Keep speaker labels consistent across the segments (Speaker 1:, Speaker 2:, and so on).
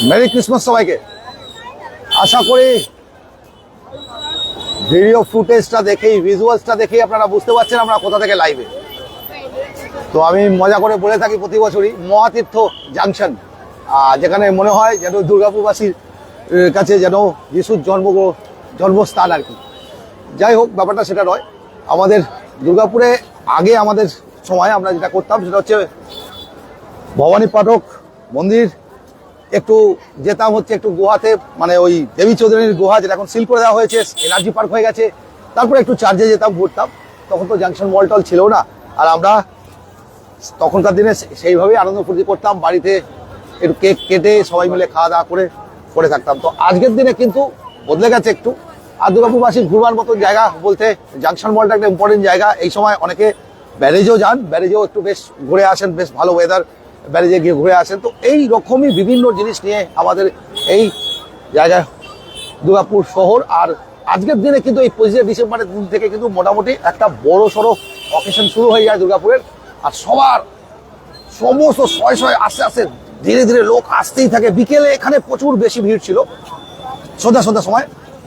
Speaker 1: Merry Christmas সবাইকে। আশা করি video ফুটেজটা দেখেই, ভিজুয়ালসটা দেখেই আপনারা বুঝতে পারছেন আমরা কোথা থেকে লাইভে। তো আমি মজা করে বলে থাকি প্রতি বছরই মহাতীর্থ জাংশন, যেখানে মনে হয় যেন দুর্গাপুরবাসীর কাছে যেন যিশুর জন্মস্থান আর কি। যাই হোক, ব্যাপারটা সেটা নয়। আমাদের দুর্গাপুরে আগে আমাদের সময় আমরা যেটা করতাম সেটা হচ্ছে ভবানী পাঠক মন্দির একটু যেতাম, হচ্ছে একটু গুহাতে, মানে ওই দেবী চৌধুরীর গুহা যেটা এখন সিল করে দেওয়া হয়েছে, এনার্জি পার্ক হয়ে গেছে। তারপরে একটু চার্জে যেতাম, ঘুরতাম। তখন তো জাংশন মল টল ছিল না, আর আমরা তখনকার দিনে সেইভাবেই আনন্দ ফুর্তি করতাম। বাড়িতে একটু কেক কেটে সবাই মিলে খাওয়া দাওয়া করে থাকতাম। তো আজকের দিনে কিন্তু বদলে গেছে একটু। আর দুর্গাপুরবাসীর ঘুরবার মতন জায়গা বলতে জাংশন মলটা একটা ইম্পর্টেন্ট জায়গা। এই সময় অনেকে ব্যারেজেও যান, ব্যারেজেও একটু বেশ ঘুরে আসেন, বেশ ভালো ওয়েদার, ব্যারেজে গিয়ে ঘুরে আসেন। তো এই রকমই বিভিন্ন জিনিস নিয়ে আমাদের এই জায়গায় দুর্গাপুর শহর। আর আজকের দিনে কিন্তু এই 25 ডিসেম্বরের দিন থেকে কিন্তু মোটামুটি একটা বড় সড়ো অকেশন শুরু হয়ে যায় দুর্গাপুরের। আর সমস্ত শয়ে আস্তে আস্তে ধীরে ধীরে লোক আসতেই থাকে। বিকেলে এখানে প্রচুর বেশি ভিড় ছিল, সন্ধ্যা সময়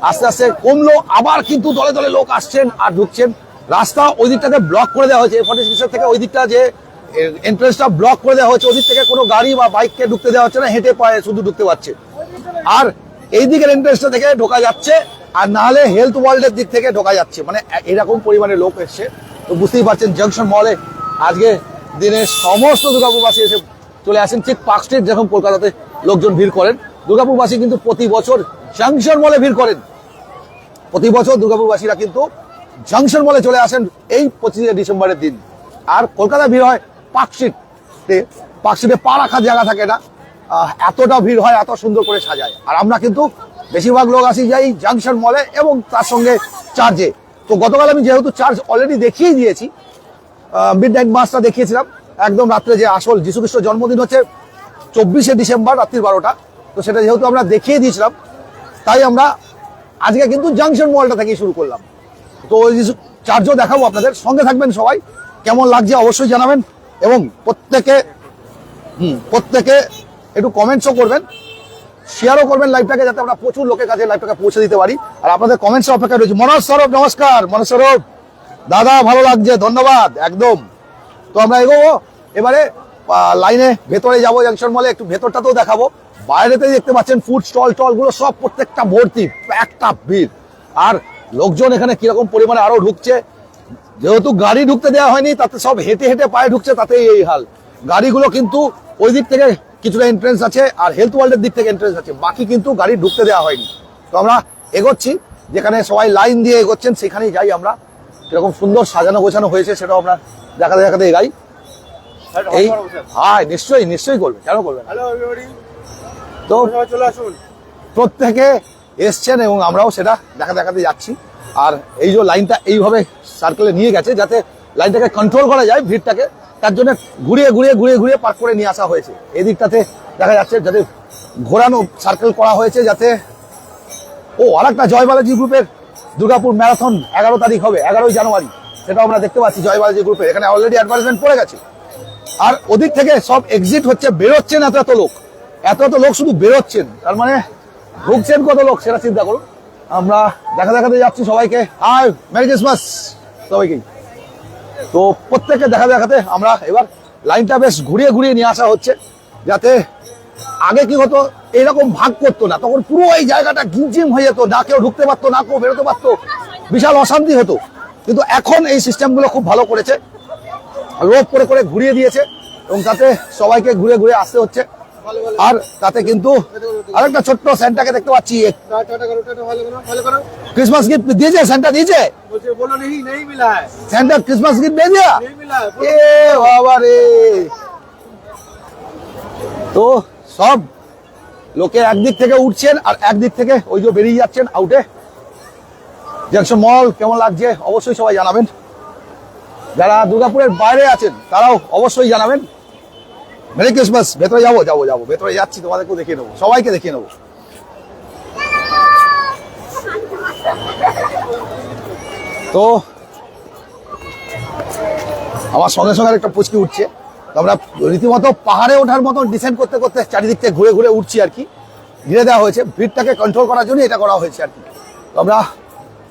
Speaker 1: আস্তে আস্তে কমলো, আবার কিন্তু দলে দলে লোক আসছেন আর ঢুকছেন। রাস্তা ওই দিকটাতে ব্লক করে দেওয়া হয়েছে, 46 থেকে ওই দিকটা যে এন্ট্রান্সটা ব্লক করে দেওয়া হয়েছে, ওদিক থেকে কোনো গাড়ি বা বাইককে ঢুকতে দেওয়া হচ্ছে না, হেঁটে পায়ে শুধু ঢুকতে পারছে। আর এই দিকের এন্ট্রান্সটা থেকে ঢোকা যাচ্ছে, আর না হলে হেলথ ওয়ার্ল্ডের দিক থেকে ঢোকা যাচ্ছে। মানে এরকম পরিমাণে লোক এসছে। তো বুঝতেই পারছেন জংশন মলে আজকে দিনে সমস্ত দুর্গাপুরবাসী এসে চলে আসেন। ঠিক পার্ক স্ট্রিট যেরকম কলকাতাতে লোকজন ভিড় করেন, দুর্গাপুরবাসী কিন্তু প্রতি বছর জংশন মলে ভিড় করেন। প্রতি বছর দুর্গাপুরবাসীরা কিন্তু জংশন মলে চলে আসেন এই 25 ডিসেম্বরের দিন। আর কলকাতায় ভিড় হয় পার্ক স্ট্রিটে পা রাখার জায়গা থাকে না, এতটা ভিড় হয়, এত সুন্দর করে সাজায়। আর আমরা কিন্তু বেশিরভাগ লোক আসি যাই জংশন মলে এবং তার সঙ্গে চার্জে। তো গতকাল আমি যেহেতু চার্জ অলরেডি দেখিয়ে দিয়েছি, মিডনাইট মাসটা দেখিয়েছিলাম, একদম রাত্রে যে আসল যীশু খ্রিস্টের জন্মদিন হচ্ছে 24 ডিসেম্বর রাত্রি 12টা। তো সেটা যেহেতু আমরা দেখিয়ে দিয়েছিলাম, তাই আমরা আজকে কিন্তু জংশন মলটা থেকেই শুরু করলাম। তো ওই চার্জও দেখাবো আপনাদের, সঙ্গে থাকবেন সবাই। কেমন লাগছে অবশ্যই জানাবেন, এবং প্রত্যেকে একটু কমেন্টসও করবেন, শেয়ারও করবেন লাইভটাকে, যাতে আমরা প্রচুর লোকের কাছে লাইভটাকে পৌঁছে দিতে পারি। আর আপনাদের কমেন্টসের অপেক্ষা রয়েছে। মনোজ সরব, নমস্কার মনোজ সরব দাদা, ভালো লাগছে, ধন্যবাদ একদম। তো আমরা এগোবো এবারে লাইনে, ভেতরে যাবো জংশন মলে, একটু ভেতরটাতেও দেখাবো। বাইরেতেই দেখতে পাচ্ছেন ফুড স্টল গুলো সব প্রত্যেকটা ভর্তি, একটা ভিড়। আর লোকজন এখানে কিরকম পরিমাণে আরো ঢুকছে, যেহেতু গাড়ি ঢুকতে দেওয়া হয়নি, তাতে সব হেঁটে হেঁটে পায়ে ঢুকছে, তাতেই এই হাল। গাড়িগুলো কিন্তু ওই দিক থেকে কিছুটা এন্ট্রেন্স আছে, আর হেলথ ওয়ার্ল্ডের দিক থেকে এন্ট্রেন্স আছে, বাকি কিন্তু গাড়ি ঢুকতে দেওয়া হয়নি। তো আমরা এগোচ্ছি, যেখানে সবাই লাইন দিয়ে এগোচ্ছেন সেখানেই যাই আমরা। কিরকম সুন্দর সাজানো গোছানো হয়েছে সেটাও আমরা দেখাতে এগাই। এই হ্যাঁ, নিশ্চয়ই করবে, কেন করবে না। তো প্রত্যেকে এসছেন এবং আমরাও সেটা দেখাতে যাচ্ছি। আর এই যে লাইনটা এইভাবে সার্কেলে নিয়ে গেছে, যাতে লাইনটাকে কন্ট্রোল করা যায় ভিড়টাকে, তার জন্য ঘুরিয়ে পার্ক করে নিয়ে আসা হয়েছে। এই দিকটাতে দেখা যাচ্ছে যাতে ঘোরানো সার্কেল করা হয়েছে, যাতে আর একটা জয় বালাজি গ্রুপের দুর্গাপুর ম্যারাথন 11 তারিখ হবে, 11ই জানুয়ারি, সেটাও আমরা দেখতে পাচ্ছি জয় বালাজি গ্রুপের। এখানে অলরেডি অ্যাডভার্টাইজমেন্ট পড়ে গেছে। আর ওদিক থেকে সব এক্সিট হচ্ছে, বেরোচ্ছেন এত লোক শুধু বেরোচ্ছেন, তার মানে ঢুকছেন কত লোক সেটা চিন্তা করুন। আমরা দেখাতে যাচ্ছি সবাইকে। হাই, মেরি ক্রিসমাস সবাইকেই। তো প্রত্যেককে দেখাতে আমরা এবার লাইনটা বেশ ঘুরিয়ে নিয়ে আসা হচ্ছে, যাতে আগে কি হতো, এইরকম ভাগ করতো না, তখন পুরো এই জায়গাটা গিমজিম হয়ে যেত, না কেউ ঢুকতে পারতো না কেউ বেরোতে পারতো, বিশাল অশান্তি হতো। কিন্তু এখন এই সিস্টেমগুলো খুব ভালো করেছে, রোপ করে ঘুরিয়ে দিয়েছে, এবং তাতে সবাইকে ঘুরে আসতে হচ্ছে। আর তাতে কিন্তু আরেকটা ছোট্ট স্যান্টাকে দেখতে পাচ্ছি। ক্রিসমাস গিফট দিয়েছে, স্যান্টা দিয়েছে, স্যান্টা ক্রিসমাস গিফট দিয়ে দিয়া, এ বাবা রে। তো সব লোকে একদিক থেকে উঠছেন আর একদিক থেকে ওই যে বেরিয়ে যাচ্ছেন আউটে। জংশন মল কেমন লাগছে অবশ্যই সবাই জানাবেন। যারা দুর্গাপুরের বাইরে আছেন তারাও অবশ্যই জানাবেন। Merry Christmas. ভেতরে যাবো, ভেতরে যাচ্ছি, তোমাদেরকেও দেখিয়ে নেবো, সবাইকে দেখিয়ে নেবো। তো আমার সঙ্গে সঙ্গে একটা পুচকি উঠছে। তো আমরা রীতিমতো পাহাড়ে ওঠার মতো ডিসেন্ড করতে করতে চারিদিক থেকে ঘুরে ঘুরে উঠছি আর কি। ঘিরে দেওয়া হয়েছে, ভিড়টাকে কন্ট্রোল করার জন্য এটা করা হয়েছে আর কি। তো আমরা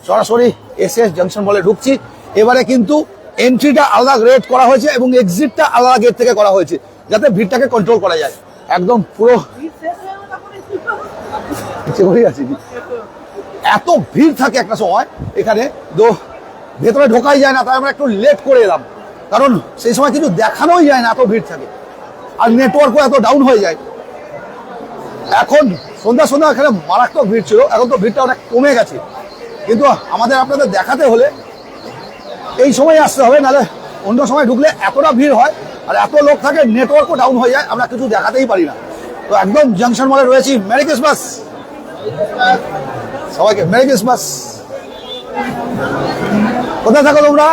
Speaker 1: সরাসরি এসএস জাংশন মলে ঢুকছি। এবারে কিন্তু এন্ট্রিটা আলাদা গেট করা হয়েছে এবং এক্সিটটা আলাদা গেট থেকে করা হয়েছে, যাতে ভিড়টাকে কন্ট্রোল করা যায়। একদম পুরো এত ভিড় থাকে একটা সময় এখানে, তো ভেতরে ঢোকাই যায় না। তাই আমরা একটু লেট করে এলাম, কারণ সেই সময় কিছু দেখানোই যায় না, এত ভিড় থাকে আর নেটওয়ার্কও এত ডাউন হয়ে যায়। এখন সন্ধ্যা এখানে মারাত্মক ভিড় ছিল, এখন তো ভিড়টা অনেক কমে গেছে। কিন্তু আমাদের আপনাদের দেখাতে হলে এই সময় আসতে হবে, নাহলে অন্য সময় ঢুকলে এতটা ভিড় হয় আর এত লোক থাকে, নেটওয়ার্কও ডাউন হয়ে যায়, আমরা কিছু দেখাতেই পারি না। তো একদম জাংশন মলে রয়েছি। মেরি ক্রিসমাস সবাইকে, মেরি ক্রিসমাস। কোথায় থাকো তোমরা?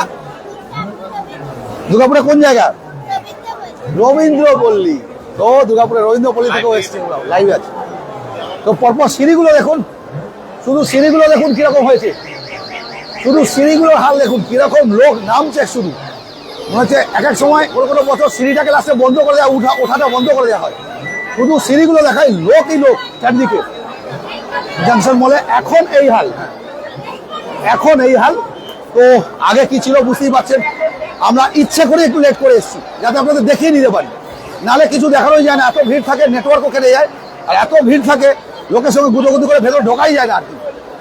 Speaker 1: দুর্গাপুরে কোন জায়গা? রবীন্দ্রপল্লী। তো দুর্গাপুরে রবীন্দ্রপল্লী থেকেও এসছে, লাইভ আছে। তো পরপর সিঁড়িগুলো দেখুন, শুধু সিঁড়িগুলো দেখুন কিরকম হয়েছে, শুধু সিঁড়িগুলোর হাল দেখুন কিরকম লোক নামছে। শুধু মনে হচ্ছে এক এক সময় কোনো বছর সিঁড়িটাকে লাস্টে বন্ধ করে দেওয়া, ওঠাটা বন্ধ করে দেওয়া হয়। শুধু সিঁড়িগুলো দেখায়, লোকই লোক চারদিকে। জাংশন মলে এখন এই হাল, এখন এই হাল। তো আগে কি ছিল বুঝতেই পারছেন। আমরা ইচ্ছে করে একটু লেট করে এসেছি, যাতে আপনাদের দেখিয়ে নিতে পারি, নাহলে কিছু দেখানোই যায় না। এত ভিড় থাকে, নেটওয়ার্কও কেটে যায়, আর এত ভিড় থাকে লোকের সঙ্গে গুটোগুটি করে ভেতর ঢোকাই যায় না আর কি।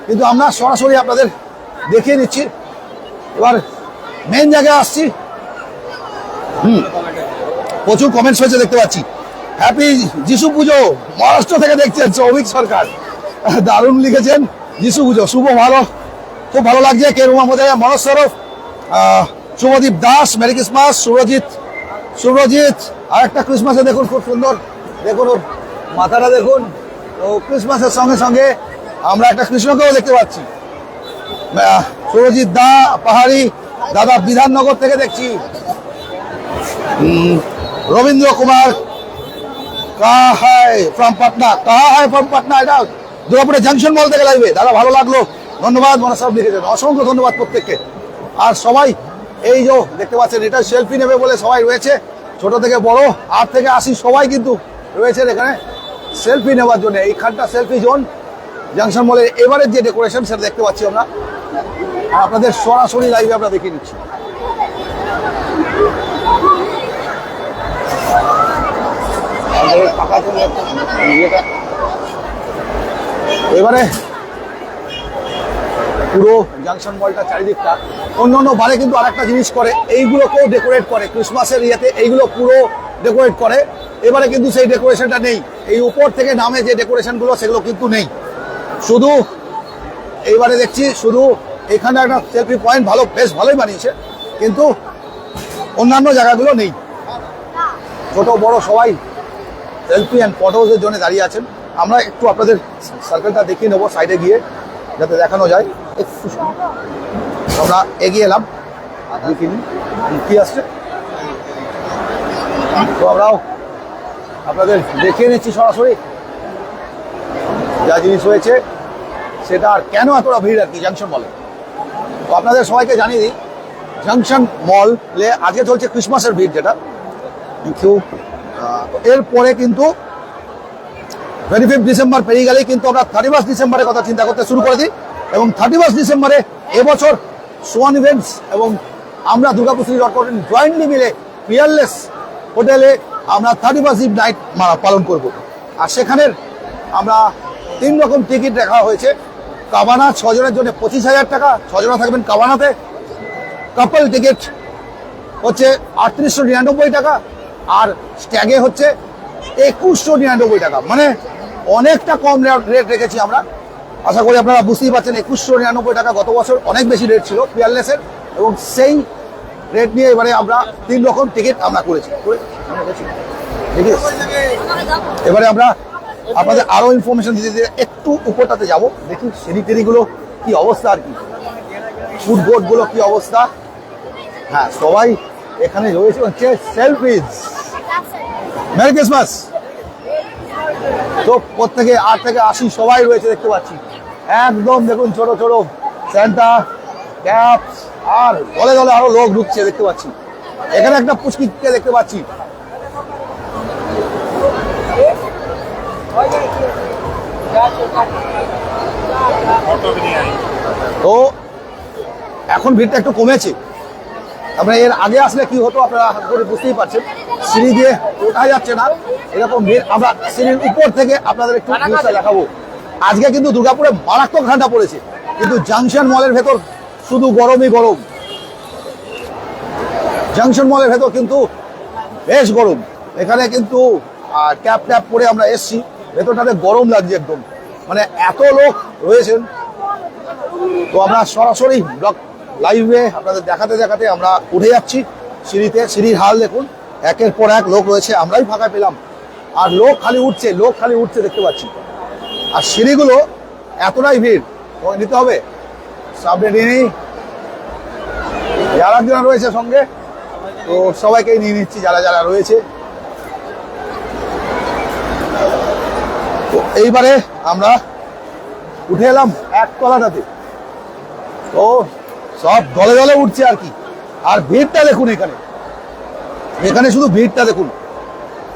Speaker 1: কিন্তু আমরা সরাসরি আপনাদের দেখিয়ে নিচ্ছি। এবার মেন জায়গায় আসছি। প্রচুর কমেন্টস হয়েছে দেখতে পাচ্ছি। হ্যাপি যিশু পুজো, মহারাষ্ট্র থেকে দেখছেন সৌভিক সরকার, দারুণ লিখেছেন। যিশু পুজো শুভ, ভালো, খুব ভালো লাগছে। কে রুমা মোদে, মনোজ সরফ, শুভদীপ দাস, মেরি ক্রিসমাস। সুব্রজিৎ আর একটা ক্রিসমাসে দেখুন খুব সুন্দর, দেখুন ওর মাথাটা দেখুন। তো ক্রিসমাসের সঙ্গে সঙ্গে আমরা একটা কৃষ্ণকেও দেখতে পাচ্ছি। সুরজিৎ দা পাহাড়ি দাদা বিধাননগর থেকে দেখছি। রবীন্দ্র কুমার ফ্রম পাটনা, এটা দুর্গাপুরে জাংশন মল থেকে লাগবে। দাদা ভালো লাগলো, ধন্যবাদ। মনে সব লিখেছেন, অসংখ্য ধন্যবাদ প্রত্যেককে। আর সবাই এই যে দেখতে পাচ্ছেন, এটা সেলফি নেবে বলে সবাই রয়েছে, ছোট থেকে বড় 8 থেকে 80 সবাই কিন্তু রয়েছেন এখানে সেলফি নেওয়ার জন্য। এইখানটা সেলফি জোন জাংশন মলের। এবারের যে ডেকোরেশন সেটা দেখতে পাচ্ছি আমরা, আর আপনাদের সরাসরি লাইভে আমরা দেখিয়ে নিচ্ছি। এবারে পুরো জাংশন মলটা চারিদিকটা অন্য বারে কিন্তু আরেকটা জিনিস করে, এইগুলোকেও ডেকোরেট করে ক্রিসমাসের ইয়েতে, এইগুলো পুরো ডেকোরেট করে। এবারে কিন্তু সেই ডেকোরেশনটা নেই, এই উপর থেকে নামে যে ডেকোরেশনগুলো সেগুলো কিন্তু নেই। শুধু এইবারে দেখছি শুধু এখানে একটা সেলফি পয়েন্ট, ভালো, বেশ ভালোই বানিয়েছে, কিন্তু অন্যান্য জায়গাগুলো নেই। ছোট বড় সবাই সেলফি অ্যান্ড ফটোজের জন্য দাঁড়িয়ে আছেন। আমরা একটু আপনাদের সার্কেলটা দেখিয়ে নেবো সাইডে গিয়ে, যাতে দেখানো যায়। একটু আমরা এগিয়ে এলাম, দেখিনি কি আসছে। তো আমরাও আপনাদের দেখিয়ে নিচ্ছি সরাসরি যা জিনিস হয়েছে সেটা, আর কেন এতটা ভিড় আর কি জাংশন মলে। তো আপনাদের সবাইকে জানিয়ে দিই, জাংশন মলে আজকে চলছে ক্রিসমাসের ভিড়, যেটা কিন্তু এরপরে কিন্তু 25 ডিসেম্বর পেরিয়ে গেলেই কিন্তু আমরা 31 ডিসেম্বরের কথা চিন্তা করতে শুরু করে দিই। এবং 31 ডিসেম্বরে এবছর সোয়ান ইভেন্টস এবং আমরা দুর্গাপুর সিটি কর্পোরেশন জয়েন্টলি মিলে পিয়ারলেস হোটেলে আমরা 31 ইভ নাইট পালন করব। আর সেখানের আমরা 3 রকম টিকিট রাখা হয়েছে। কাবানা 6 জনের জন্য 25,000 টাকা, 6 জন থাকবেন কাবানাতে। কাপল টিকিট হচ্ছে 3899 টাকা, আর স্ট্যাগে হচ্ছে 2199 টাকা। মানে অনেকটা কম রেট রেখেছি আমরা। আশা করি আপনারা বুঝতেই পারছেন, 2199 টাকা। গত বছর অনেক বেশি রেট ছিল পিয়ারলেসের, এবং সেই রেট নিয়ে এবারে আমরা 3 রকম টিকিট আমরা করেছি। এবারে আমরা আপনাদের আরো ইনফরমেশন দিতে দিতে একটু উপরটাতে যাব, দেখি সিঁড়ি টিড়িগুলো কি অবস্থা আর কি, ফুটবোর্ড গুলো কি অবস্থা। হ্যাঁ, সবাই এখানে রয়েছে হচ্ছে সেলফিজ। Merry Christmas. তো প্রত্যেকে 8 থেকে 80 সবাই রয়েছে দেখতে পাচ্ছি। একদম দেখুন ছোট ছোট স্যান্টা ক্যাপস, আর দলে দলে আরো লোক ঢুকছে দেখতে পাচ্ছি। এখানে একটা পুচকিকে দেখতে পাচ্ছি। তো এখন ভিড়টা একটু কমেছে। আপনার এর আগে আসলে কি হতো আপনারা বুঝতেই পারছেন, সিঁড়ি দিয়ে ওঠা যাচ্ছে না, এরকম ভিড়। আমরা সিঁড়ির উপর থেকে আপনাদের একটু ভিউটা দেখাবো। আজকে কিন্তু দুর্গাপুরে মারাত্মক ঠান্ডা পড়েছে, কিন্তু জাংশন মলের ভেতর শুধু গরমই গরম। জাংশন মলের ভেতর কিন্তু বেশ গরম। এখানে কিন্তু ক্যাপ ট্যাপ পরে আমরা এসছি, ভেতরটাতে গরম লাগছে একদম, মানে এত লোক রয়েছেন। তো আমরা সরাসরি ব্লগ লাইভে আপনাদের দেখাতে দেখাতে আমরা উঠে যাচ্ছি সিঁড়িতে। সিঁড়ির হাল দেখুন, একের পর এক লোক রয়েছে, আমরাই ফাঁকা পেলাম, আর লোক খালি উঠছে, লোক খালি উঠছে দেখতে পাচ্ছি। আর সিঁড়িগুলো এতটাই ভিড়, নিতে হবে সামনে নিয়ে নিই। যারা যারা রয়েছে সঙ্গে, তো সবাইকেই নিয়ে নিচ্ছি যারা যারা রয়েছে। তো এইবারে আমরা উঠে এলাম একতলাটাতে, তো সব দলে দলে উঠছে আর কি। আর ভিড়টা দেখুন, এখানে এখানে শুধু ভিড়টা দেখুন,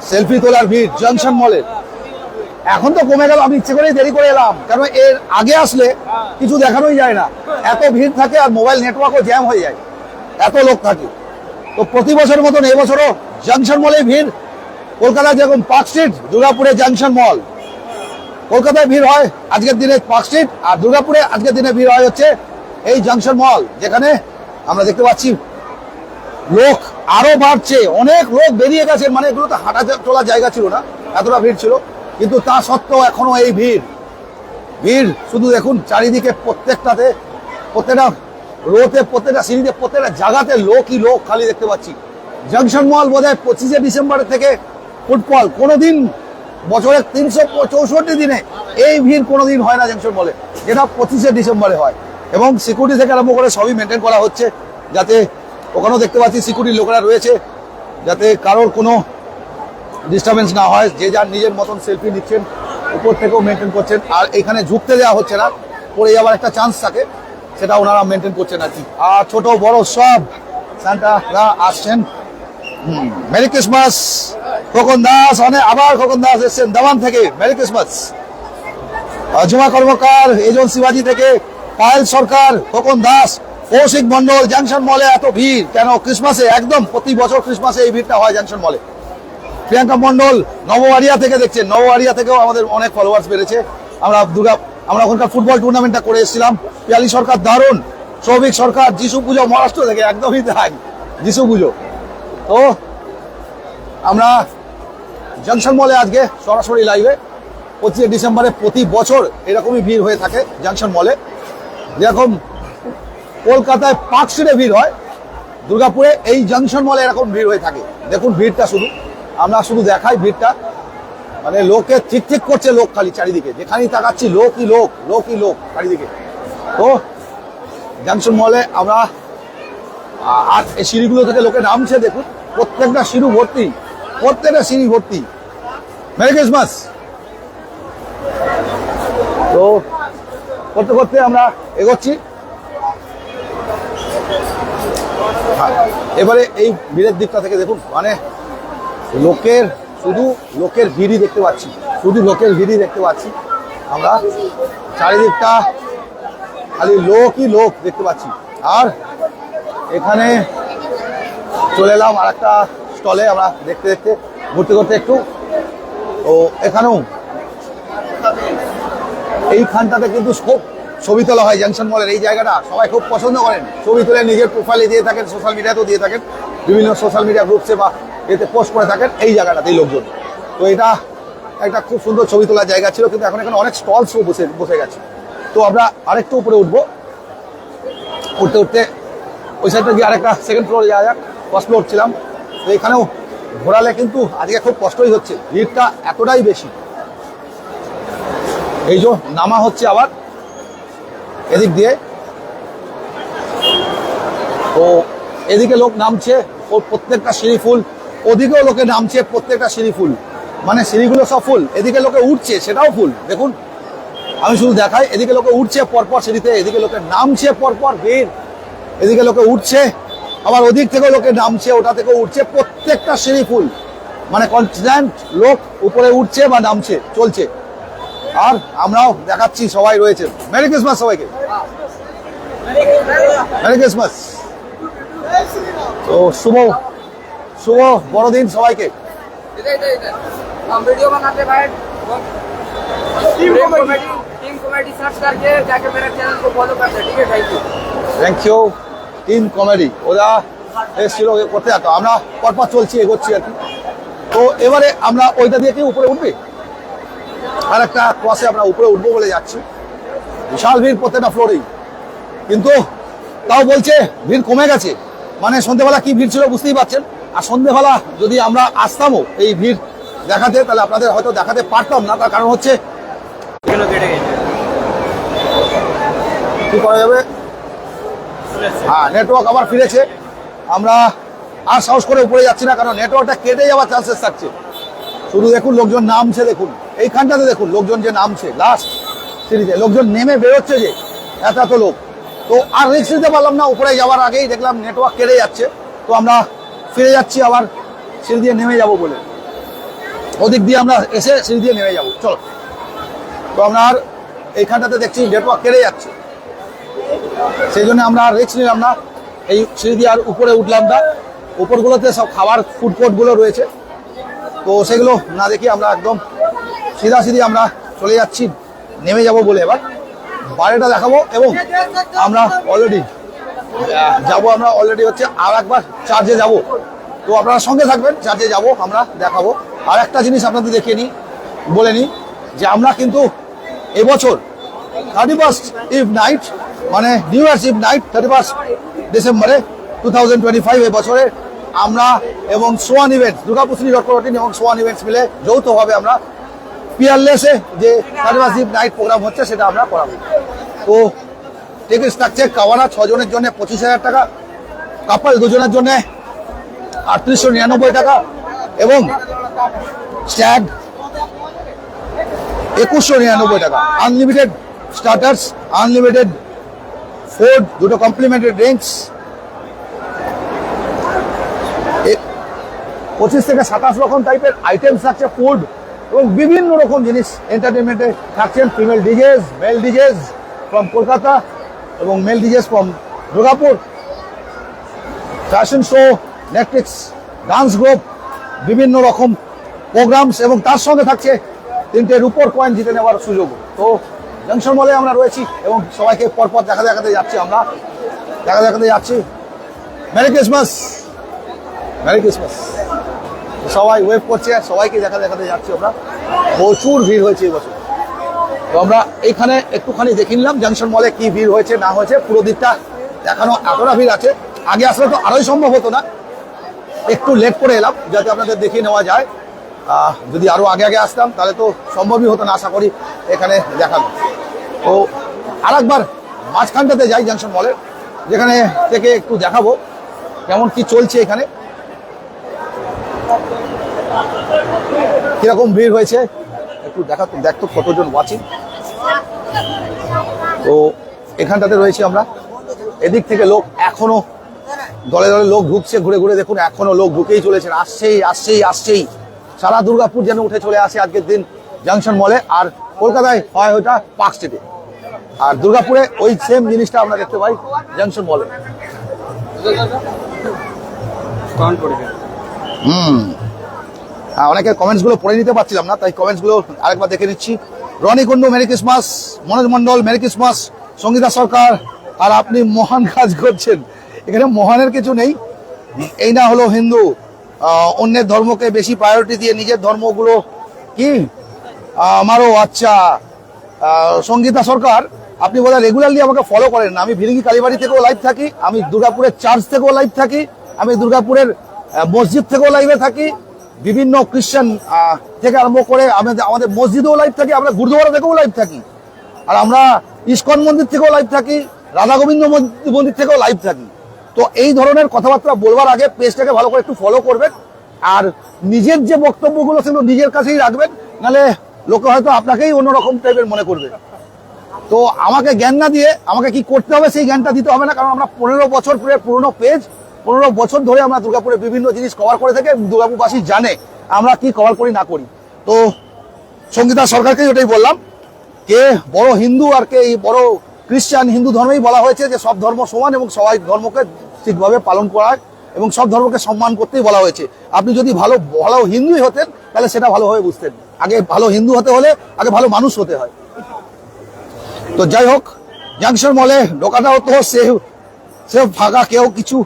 Speaker 1: সেলফি তোলার ভিড় জাংশন মলের। এখন তো কমে গেল, আমি ইচ্ছে করেই দেরি করে এলাম, কারণ এর আগে আসলে কিছু দেখানোই যায় না, এত ভিড় থাকে, আর মোবাইল নেটওয়ার্কও জ্যাম হয়ে যায়, এত লোক থাকে। তো প্রতি বছরের মতন এবছরও জাংশন মলে ভিড়। কলকাতায় যেরকম পার্ক স্ট্রিট, দুর্গাপুরে জাংশন মল। কলকাতায় ভিড় হয় আজকের দিনে পার্ক স্ট্রিট, আর দুর্গাপুরে আজকের দিনে ভিড় হয় হচ্ছে এই জাংশন মল, যেখানে আমরা দেখতে পাচ্ছি লোক আরো বাড়ছে, অনেক লোক বেরিয়ে গেছে। মানে এগুলো তো হাঁটা চলার জায়গা ছিল না, এতটা ভিড় ছিল, কিন্তু তা সত্ত্বেও এখনো এই ভিড়। ভিড় শুধু দেখুন চারিদিকে, প্রত্যেকটাতে, প্রত্যেকটা রোতে, প্রত্যেকটা সিঁড়িতে, প্রত্যেকটা জায়গাতে লোকই লোক খালি দেখতে পাচ্ছি। জাংশন মল বোধহয় 25শে ডিসেম্বর থেকে ফুটবল, কোনোদিন বছরের 364 দিনে এই ভিড় কোনোদিন হয় না জাংশন মলে, যেটা 25শে ডিসেম্বরে হয়। এবং সিকিউরিটি থেকে আরম্ভ করে সবই মেনটেন করা হচ্ছে, যাতে ওখানেও দেখতে পাচ্ছি সিকিউরিটি লোকেরা রয়েছে, যাতে কারোর কোনো ডিস্টারবেন্স না হয়। যে যার নিজের মতন সেলফি নিচ্ছেন, উপর থেকেও মেনটেন করছেন। আর এখানে ঝুঁকতে দেওয়া হচ্ছে না, পড়ে যাওয়ার একটা চান্স থাকে, সেটা ওনারা মেনটেন করছেন আর কি। আর ছোট বড় সব সান্টারা আসছেন। মেরি ক্রিসমাস খোকন দাস, আবার খোকন দাস এসছেন দামান থেকে, মেরি ক্রিসমাস। ঝুমা কর্মকার এজেন্সি বাজি থেকে, পায়েল সরকার, খোকন দাস, কৌশিক মন্ডল। জাংশন মলে এত ভিড় কেন ক্রিসমাসে? একদম প্রতি বছর ক্রিসমাসে এই ভিড়টা হয় জাংশন মলে। প্রিয়াঙ্কা মন্ডল নববাড়িয়া থেকে দেখছেন, নববাড়িয়া থেকেও আমাদের অনেক ফলোয়ার্স বেড়েছে। আমরা ওখানকার ফুটবল টুর্নামেন্টটা করে এসেছিলাম। পিয়ালি সরকার দারুণ, সৌভিক সরকার, যিশু পুজো মহারাষ্ট্র থেকে, একদমই তাই, যিশু পুজো। তো আমরা জাংশন মলে আজকে সরাসরি লাইভে 25শে ডিসেম্বরে প্রতি বছর এরকমই ভিড় হয়ে থাকে জাংশন মলে। যেরকম কলকাতায় পার্ক স্ট্রিটে ভিড় হয়, দুর্গাপুরে এই জাংশন মলে এরকম ভিড় হয়ে থাকে। দেখুন ভিড়টা, শুধু আমরা শুধু দেখাই ভিড়টা, মানে লোকে ঠিক ঠিক করছে, লোক খালি চারিদিকে, যেখানেই তাকাচ্ছি লোকই লোক, লোকই লোক চারিদিকে। তো জাংশন মলে আমরা, আর এই সিঁড়িগুলো থেকে লোকে নামছে দেখুন, প্রত্যেকটা সিঁড়ি ভর্তি, প্রত্যেকটা সিঁড়ি ভর্তি। Merry Christmas. তো করতে করতে আমরা এগোচ্ছি। এবারে এই ভিড়ের দিকটা থেকে দেখুন, মানে লোকের, শুধু লোকের ভিড়ই দেখতে পাচ্ছি, শুধু লোকের ভিড়ই দেখতে পাচ্ছি আমরা। চারিদিকটা খালি লোকই লোক দেখতে পাচ্ছি। আর এখানে চলে এলাম আর একটা স্টলে, আমরা দেখতে দেখতে ঘুরতে ঘুরতে একটু। তো এখানেও এইখানটাতে কিন্তু খুব ছবি তোলা হয় জাংশন মলের। এই জায়গাটা সবাই খুব পছন্দ করেন, ছবি তুলে নিজের প্রোফাইলে দিয়ে থাকেন, সোশ্যাল মিডিয়াতেও দিয়ে থাকেন, বিভিন্ন সোশ্যাল মিডিয়া গ্রুপসে বা এতে পোস্ট করে থাকেন এই জায়গাটাতেই লোকজন। তো এটা একটা খুব সুন্দর ছবি তোলার জায়গা ছিল, কিন্তু এখন এখানে অনেক স্টলসও বসে গেছে। তো আমরা আরেকটু উপরে উঠবো, উঠতে উঠতে ওই সাইডটা গিয়ে আরেকটা সেকেন্ড ফ্লোরে যাওয়া যাক। ফার্স্ট ফ্লোর ছিলাম, তো এখানেও ঘোরালে কিন্তু আজকে খুব কষ্টই হচ্ছে, ভিড়টা এতটাই বেশি। এই যে নামা হচ্ছে আবার এদিক দিয়ে, তো এদিকে লোক নামছে, ও প্রত্যেকটা সিঁড়ি ফুল, ওদিকেও লোকে নামছে, প্রত্যেকটা সিঁড়ি ফুল, মানে সিঁড়িগুলো সব ফুল। এদিকে লোকে উঠছে, সেটাও ফুল। দেখুন আমি শুধু দেখাই, এদিকে লোকে উঠছে পরপর সিঁড়িতে, এদিকে লোকে নামছে পরপর ভিড়, এদিকে লোকে উঠছে, আবার ওদিক থেকেও লোকে নামছে, ওটা থেকেও উঠছে, প্রত্যেকটা সিঁড়ি ফুল, মানে কনস্ট্যান্ট লোক উপরে উঠছে বা নামছে, চলছে। আর আমরাও দেখাচ্ছি, সবাই রয়েছে। মেরি ক্রিসমাস সবাইকে, মেরি ক্রিসমাস। তো শুভ শুভ বড়দিন সবাইকে।
Speaker 2: हम वीडियो बनाते भाई टीम कॉमेडी सर्च करके जाके मेरे चैनल को फॉलो करते, ठीक है?
Speaker 1: Thank you. টিম কমেডি ওরা এসেছিল করতে, যেত আমরা পরপর চলছি, এগোচ্ছি আর কি। তো এবারে আমরা ওইটা দিয়ে কি উপরে উঠবে, আর একটা ক্রসে আমরা উপরে উঠবো বলে যাচ্ছি। বিশাল ভিড় প্রত্যেকটা ফ্লোরেই, কিন্তু তাও বলছে ভিড় কমে গেছে। মানে সন্ধ্যেবেলা কি ভিড় ছিল বুঝতেই পারছেন। আর সন্ধ্যেবেলা যদি আমরা আসতামও এই ভিড় দেখাতে, তাহলে আপনাদের হয়তো দেখাতে পারতাম না। তার কারণ হচ্ছে কি করা যাবে, হ্যাঁ নেটওয়ার্ক আবার ফিরেছে। আমরা আর সাহস করে উপরে যাচ্ছি না, কারণ নেটওয়ার্কটা কেটে যাওয়ার চান্সেস থাকছে। শুধু দেখুন লোকজন নামছে, দেখুন এইখানটাতে দেখুন লোকজন যে নামছে, লাস্ট সিঁড়িতে লোকজন নেমে বেরোচ্ছে যে এত লোক। তো আর রিস্ক নিতে পারলাম না, উপরে যাওয়ার আগেই দেখলাম নেটওয়ার্ক কেটে যাচ্ছে। তো আমরা ফিরে যাচ্ছি আবার সিঁড়ি দিয়ে নেমে যাব বলে, ওদিক দিয়ে আমরা এসে সিঁড়ি দিয়ে নেমে যাব। চলো, তো আমরা আর এইখানটাতে দেখছি নেটওয়ার্ক কেটে যাচ্ছে, সেই জন্য আমরা আর রিস্ক নিলাম না, এই সিঁড়ি দিয়ে আর উপরে উঠলাম না। উপরগুলোতে সব খাবার ফুড কোর্টগুলো রয়েছে, তো সেগুলো না দেখি আমরা একদম সিধা আমরা চলে যাচ্ছি নেমে যাব বলে। এবার বাইরেটা দেখাবো, এবং আমরা অলরেডি আমরা অলরেডি হচ্ছে আর একবার চার্জে যাব। তো আপনারা সঙ্গে থাকবেন, চার্জে যাব, আমরা দেখাবো। আর একটা জিনিস আপনাদের দেখিয়ে নিই, বলে নিই যে আমরা কিন্তু এবছর 31st ইভ নাইট, মানে নিউ ইয়ার্স ইভ নাইট 31 ডিসেম্বরে 2025 এবছরে আমরা এবং Swan events, Durgapur city dot co এবং সোয়ান ইভেন্টস মিলে যৌথভাবে আমরা পিয়ারলেসে যে 31st ইভ নাইট প্রোগ্রাম হচ্ছে সেটা আমরা করাবো। তো টিকিট থাকছে কাওয়ানা 6 জনের জন্য 25,000 টাকা, কাপল 2 জনের জন্য 3899 টাকা, এবং স্ট্যাগ 2199 টাকা। আনলিমিটেড স্টার্টার্স, আনলিমিটেড ফুড, 2টো কমপ্লিমেন্টারি ড্রিঙ্কস। 25 থেকে 27 রকম টাইপের আইটেমস থাকছে, ফুড এবং বিভিন্ন রকম জিনিস। এন্টারটেনমেন্টে থাকছেন female DJs, male DJs from Kolkata এবং male DJs from Durgapur, fashion show, Netflix, dance group, বিভিন্ন রকম প্রোগ্রামস, এবং তার সঙ্গে থাকছে 3টে রুপোর কয়েন জিতে নেওয়ার সুযোগ। তো জংশন মলে আমরা রয়েছি এবং সবাইকে পরপর দেখাতে যাচ্ছি, আমরা দেখাতে যাচ্ছি। Merry Christmas, merry Christmas. সবাই ওয়েভ করছে, সবাইকে দেখাতে যাচ্ছি আমরা। প্রচুর ভিড় হয়েছে এবছর। তো আমরা এইখানে একটুখানি দেখে নিলাম জংশন মলে কি ভিড় হয়েছে না হয়েছে, পুরো দিকটা দেখানো। এতটা ভিড় আছে, আগে আসলে তো আরোই সম্ভব হতো না, একটু লেট করে এলাম যাতে আপনাদের দেখিয়ে নেওয়া যায়। যদি আরো আগে আসতাম তাহলে তো সম্ভবই হতো না আশা করি এখানে দেখানো। তো আরেকবার মাঝখানটাতে যাই জংশন মলের, যেখানে থেকে একটু দেখাবো কেমন কি চলছে এখানে, কিরকম ভিড় হয়েছে একটু দেখতো কতজন ওয়াচিং। তো এখানটাতে রয়েছি আমরা, এদিক থেকে লোক এখনো দলে দলে লোক ঢুকছে, ঘুরে দেখুন এখনো লোক ঢুকেই চলেছেন, আসছেই। সারা দুর্গাপুর যেন উঠে চলে আসে আজকের দিন জংশন মলে। আর কলকাতায় হয় ওটা পার্ক স্ট্রিটে, আর দুর্গাপুরে ওই সেম জিনিসটা আমরা দেখতে পাই জংশন মলে। অনেকের কমেন্টস গুলো পড়ে নিতে পারছিলাম না, তাই কমেন্টস গুলো আরেকবার দেখে নিচ্ছি। Roni Kundu merry Christmas, Manoj Mondal merry Christmas, Sangita Sarkar, আর আপনি মহান কাজ করছেন। এখানে মহানের কিছু নেই, এই না হলো হিন্দু, অন্যের ধর্মকে বেশি প্রায়োরিটি দিয়ে নিজের ধর্মগুলো কি আমারও। আচ্ছা সঙ্গীতা সরকার, আপনি বোধহয় রেগুলারলি আমাকে ফলো করেন না। আমি ভিরিঙ্গি কালীবাড়ি থেকেও লাইভ থাকি, আমি দুর্গাপুরের চার্চ থেকেও লাইভ থাকি, আমি দুর্গাপুরের মসজিদ থেকেও লাইভে থাকি, বিভিন্ন খ্রিস্টান থেকে আরম্ভ করে আমাদের মসজিদেও লাইভ থাকি, আমরা গুরুদুয়ারা থেকেও লাইভ থাকি, আর আমরা ইস্কন মন্দির থেকেও লাইভ থাকি, রাধা গোবিন্দ মন্দির থেকেও লাইভ থাকি। তো এই ধরনের কথাবার্তা বলবার আগে পেজটাকে ভালো করে একটু ফলো করবেন, আর নিজের যে বক্তব্যগুলো সেগুলো নিজের কাছেই রাখবেন, নাহলে লোকে হয়তো আপনাকেই অন্যরকম টাইপের মনে করবে। তো আমাকে জ্ঞান না দিয়ে আমাকে কি করতে হবে সেই জ্ঞানটা দিতে হবে না, কারণ আমরা 15 বছর পুরনো পেজ, 15 বছর ধরে আমরা দুর্গাপুরে বিভিন্ন জিনিস কভার করে থাকি, দুর্গাপুরবাসী জানে আমরা কি কভার করি না করি। তো সঙ্গীতা সরকারকে ওটাই বললাম, কে বড় হিন্দু আর কে বড় খ্রিস্টান, হিন্দু ধর্মেই বলা হয়েছে যে সব ধর্ম সমান এবং সবাই ধর্মকে ঠিকভাবে পালন করা এবং সব ধর্মকে সম্মান করতেই বলা হয়েছে। আপনি যদি ভালো ভালো হিন্দুই হতেন তাহলে সেটা ভালোভাবে বুঝতেন। আগে ভালো হিন্দু হতে হলে আগে ভালো মানুষ হতে হয়। তো যাই হোক, জাংশন মলে ঢোকাটাও তো সে ফাঁকা, কেউ কিছু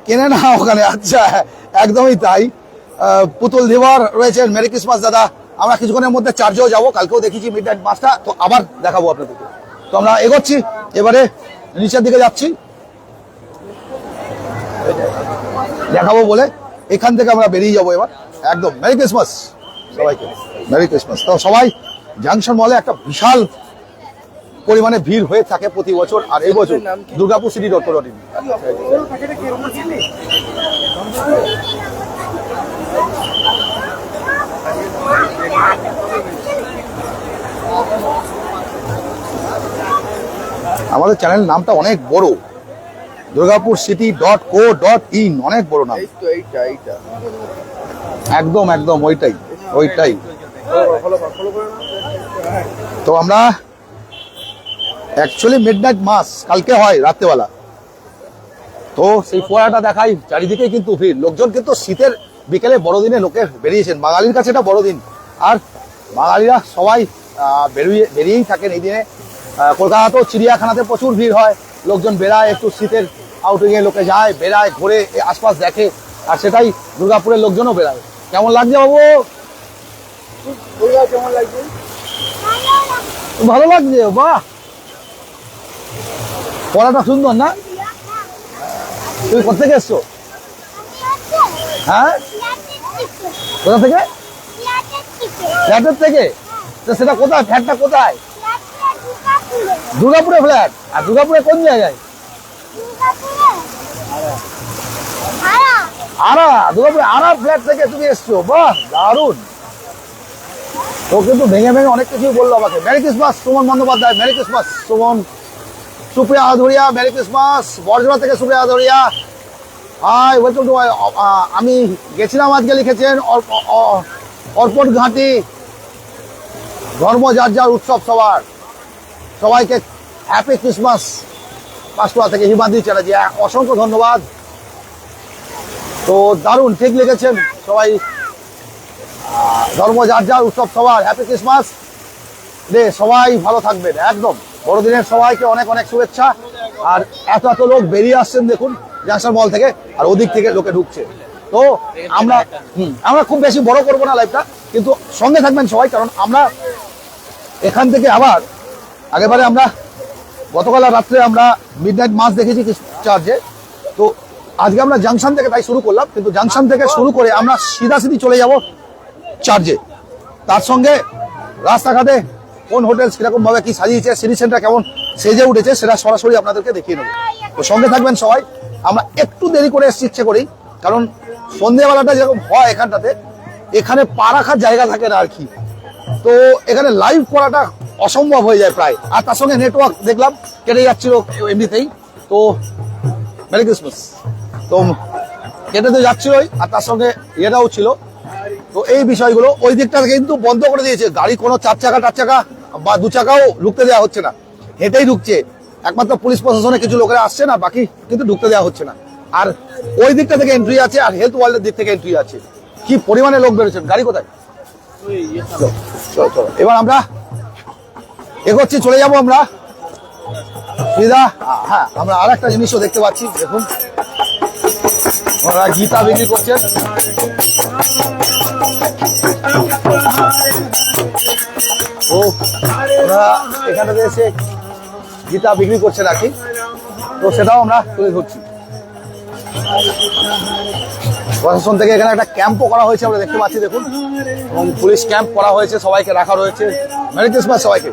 Speaker 1: কেনে না ওখানে। আচ্ছা, একদমই তাই। পুতুল দেওয়ার রয়েছেন, মেরি ক্রিসমাস দাদা। আমরা কিছুক্ষণের মধ্যে চার্জেও যাবো, কালকেও দেখেছি মিডনাইট মাসটা, তো আবার দেখাবো আপনাদেরকে। তো আমরা এগোচ্ছি, এবারে নিচের দিকে যাচ্ছি দেখাবো বলে, এখান থেকে আমরা বেরিয়ে যাবো এবার একদম। মেরি ক্রিসমাস সবাইকে, মেরি ক্রিসমাস। তো সবাই জাংশন মলে একটা বিশাল পরিমাণে ভিড় হয়ে থাকে প্রতি বছর, আর এই বছর দুর্গাপুর সিটি .co.in। আমাদের চ্যানেল নামটা অনেক বড়, দুর্গাপুর সিটি .co.in, অনেক বড় নাম। একদম একদম ওইটাই। তো আমরা অ্যাকচুয়ালি মিডনাইট মাস কালকে হয় রাত্রেবেলা, তো সেই ফোয়ারাটা দেখাই, চারিদিকে কিন্তু ভিড় লোকজন, কিন্তু শীতের বিকেলে বড়দিনে লোকে বেরিয়েছেন। বাঙালির কাছে এটা বড়দিন, আর বাঙালিরা সবাই বেরিয়েই থাকেন এই দিনে। কলকাতাতেও চিড়িয়াখানাতে প্রচুর ভিড় হয়, লোকজন বেড়ায়, একটু শীতের আউটিংয়ে লোকে যায়, বেড়ায়, ঘুরে আশপাশ দেখে, আর সেটাই দুর্গাপুরের লোকজনও বেড়ায়। কেমন লাগছে বাবু?
Speaker 2: কেমন লাগছে?
Speaker 1: ভালো লাগছে, বাহ, পড়াটা সুন্দর না? তুমি কোথা থেকে এসছো? হ্যাঁ, কোথা থেকে? ফ্ল্যাটের থেকে? তো সেটা কোথায়, ফ্ল্যাটটা কোথায়? দুর্গাপুরে ফ্ল্যাট? আর দুর্গাপুরে কোন জায়গায়? দুর্গাপুরে আরা ফ্ল্যাট থেকে তুমি এসছো, বাহ দারুণ। তো কিন্তু ভেঙে ভেঙে অনেক কিছু বললো আমাকে। Merry Christmas Suman Bandyopadhyay, merry Christmas Suman. Supriya Adhuria, merry Christmas. বর্জনা থেকে Supriya Adhuria, hi, welcome to. আমি গেছিলাম আজকে, লিখেছেন অর্পণ ঘাটি। ধর্ম যার যার, উৎসব সবার। সবাইকে হ্যাপি ক্রিসমাস। পাঁচকুড়া থেকে হিমাদ্রি চ্যাটার্জি, অসংখ্য ধন্যবাদ। তো দারুণ, ঠিক লিখেছেন সবাই। ধর্ম যার যার, উৎসব সবার, হ্যাপি ক্রিসমাস রে। সবাই ভালো থাকবেন। একদম বড়দিনের সবাইকে অনেক অনেক শুভেচ্ছা। আর এত এত লোক বেরিয়ে আসছেন দেখুন জাংশন মল থেকে, আর ওদিক থেকে লোকে ঢুকছে। তো আমরা খুব বেশি বড় করবো না লাইভটা, কিন্তু সঙ্গে থাকবেন সবাই, কারণ আমরা এখান থেকে আবার আগেবারে আমরা গতকাল রাত্রে আমরা মিডনাইট মাস দেখেছি চার্জে। তো আজকে আমরা জাংশন থেকে তাই শুরু করলাম, কিন্তু জাংশন থেকে শুরু করে আমরা সিধাসিধি চলে যাব চার্জে। তার সঙ্গে রাস্তাঘাটে কোন হোটেল কিরকম ভাবে কি সাজিয়েছে, সিটি সেন্টার কেমন সেজে উঠেছে, সেটা সরাসরি আপনাদেরকে দেখিয়ে নেবো। তো সঙ্গে থাকবেন সবাই। আমরা একটু দেরি করে এসছি ইচ্ছে করি, কারণ সন্ধ্যেবেলাটা যেরকম হয় এখানটাতে, এখানে পা রাখার জায়গা থাকে না আর কি। তো এখানে লাইভ করাটা অসম্ভব হয়ে যায় প্রায়। আর তার সঙ্গে নেটওয়ার্ক দেখলাম কেটে যাচ্ছিল এমনিতেই। তো মেরি ক্রিসমাস, তো কেটে তো যাচ্ছিলই, আর তার সঙ্গে ইয়েটাও ছিল। তো এই বিষয়গুলো ওই দিকটা কিন্তু বন্ধ করে দিয়েছে, গাড়ি কোনো 4 চাকা 4 চাকা বা 2 চাকাও ঢুকতে দেওয়া হচ্ছে না, হেঁটেই ঢুকছে। একমাত্র পুলিশ প্রশাসনের কিছু লোকেরা আসছে না, বাকি কিন্তু ঢুকতে দেওয়া হচ্ছে না। আর ওই দিকটা থেকে এন্ট্রি আছে, আর হেলথ ওয়ার্ল্ডের দিক থেকে এন্ট্রি আছে। কি পরিমাণে লোক বেরোচ্ছেন। গাড়ি কোথায়? চলো এবার আমরা এগোচ্ছি, চলে যাবো আমরা সিধা। হ্যাঁ, আমরা আর একটা জিনিসও দেখতে পাচ্ছি, দেখুন ওরা গীতা বিক্রি করছেন। ও ওরা এখানটাতে এসে গীতা বিক্রি করছে নাকি, তো সেটাও আমরা তুলে ধরছি। প্রশাসন থেকে এখানে একটা ক্যাম্পও করা হয়েছে, আমরা দেখতে পাচ্ছি দেখুন, এবং পুলিশ ক্যাম্প করা হয়েছে, সবাইকে রাখা রয়েছে। মেরি ক্রিসমাস সবাইকে,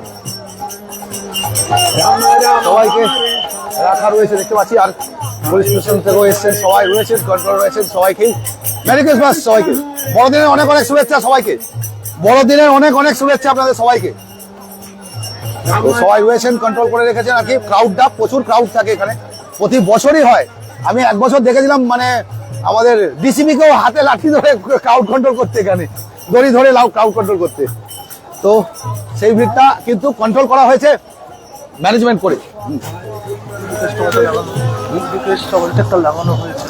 Speaker 1: সবাইকে রাখা রয়েছে দেখতে পাচ্ছি। আর পুলিশ স্টেশন থেকেও এসছেন, সবাই রয়েছেন, কন্ট্রোল রয়েছেন। সবাইকেই মেরি ক্রিসমাস, সবাইকে বড়দিনের অনেক অনেক শুভেচ্ছা। সবাইকে বড়দিনের অনেক অনেক শুভেচ্ছা আপনাদের সবাইকে। তো সবাই রয়েছেন, কন্ট্রোল করে রেখেছেন আর কি। ক্রাউডটা প্রচুর ক্রাউড থাকে এখানে, প্রতি বছরই হয়। আমি 1 বছর দেখেছিলাম মানে আমাদের ডিসিপি কেও হাতে লাঠি ধরে ক্রাউড কন্ট্রোল করতে, এখানে দড়ি ধরে ক্রাউড কন্ট্রোল করতে। তো সেই ভিড়টা কিন্তু কন্ট্রোল করা হয়েছে ম্যানেজমেন্ট করে।
Speaker 3: লাগানো হয়েছে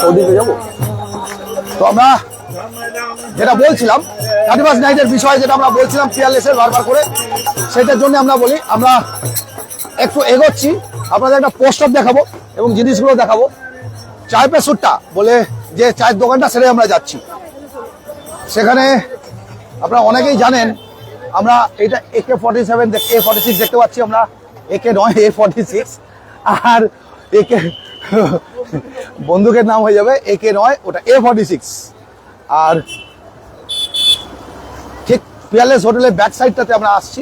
Speaker 1: ওদিকে যাবো। তো আমরা যেটা বলছিলাম 31st নাইটের বিষয়ে, যেটা আমরা বলছিলাম পিয়ারলেসের বারবার করে, সেটার জন্য আমরা বলি আমরা একটু এগোচ্ছি, আপনাদের একটা পোস্টার দেখাবো এবং জিনিসগুলো দেখাবো। চায় পে সুট্টা বলে যে চায়ের দোকানটা, সেটাই আমরা যাচ্ছি। সেখানে আপনারা অনেকেই জানেন আমরা এটা AK-47 A46 দেখতে পাচ্ছি আমরা, AK নয় A46, আর AK বন্দুকের নাম হয়ে যাবে AK নয়, ওটা A46। আর ঠিক পিয়ারলেস হোটেলের ব্যাক সাইডটাতে আমরা আসছি।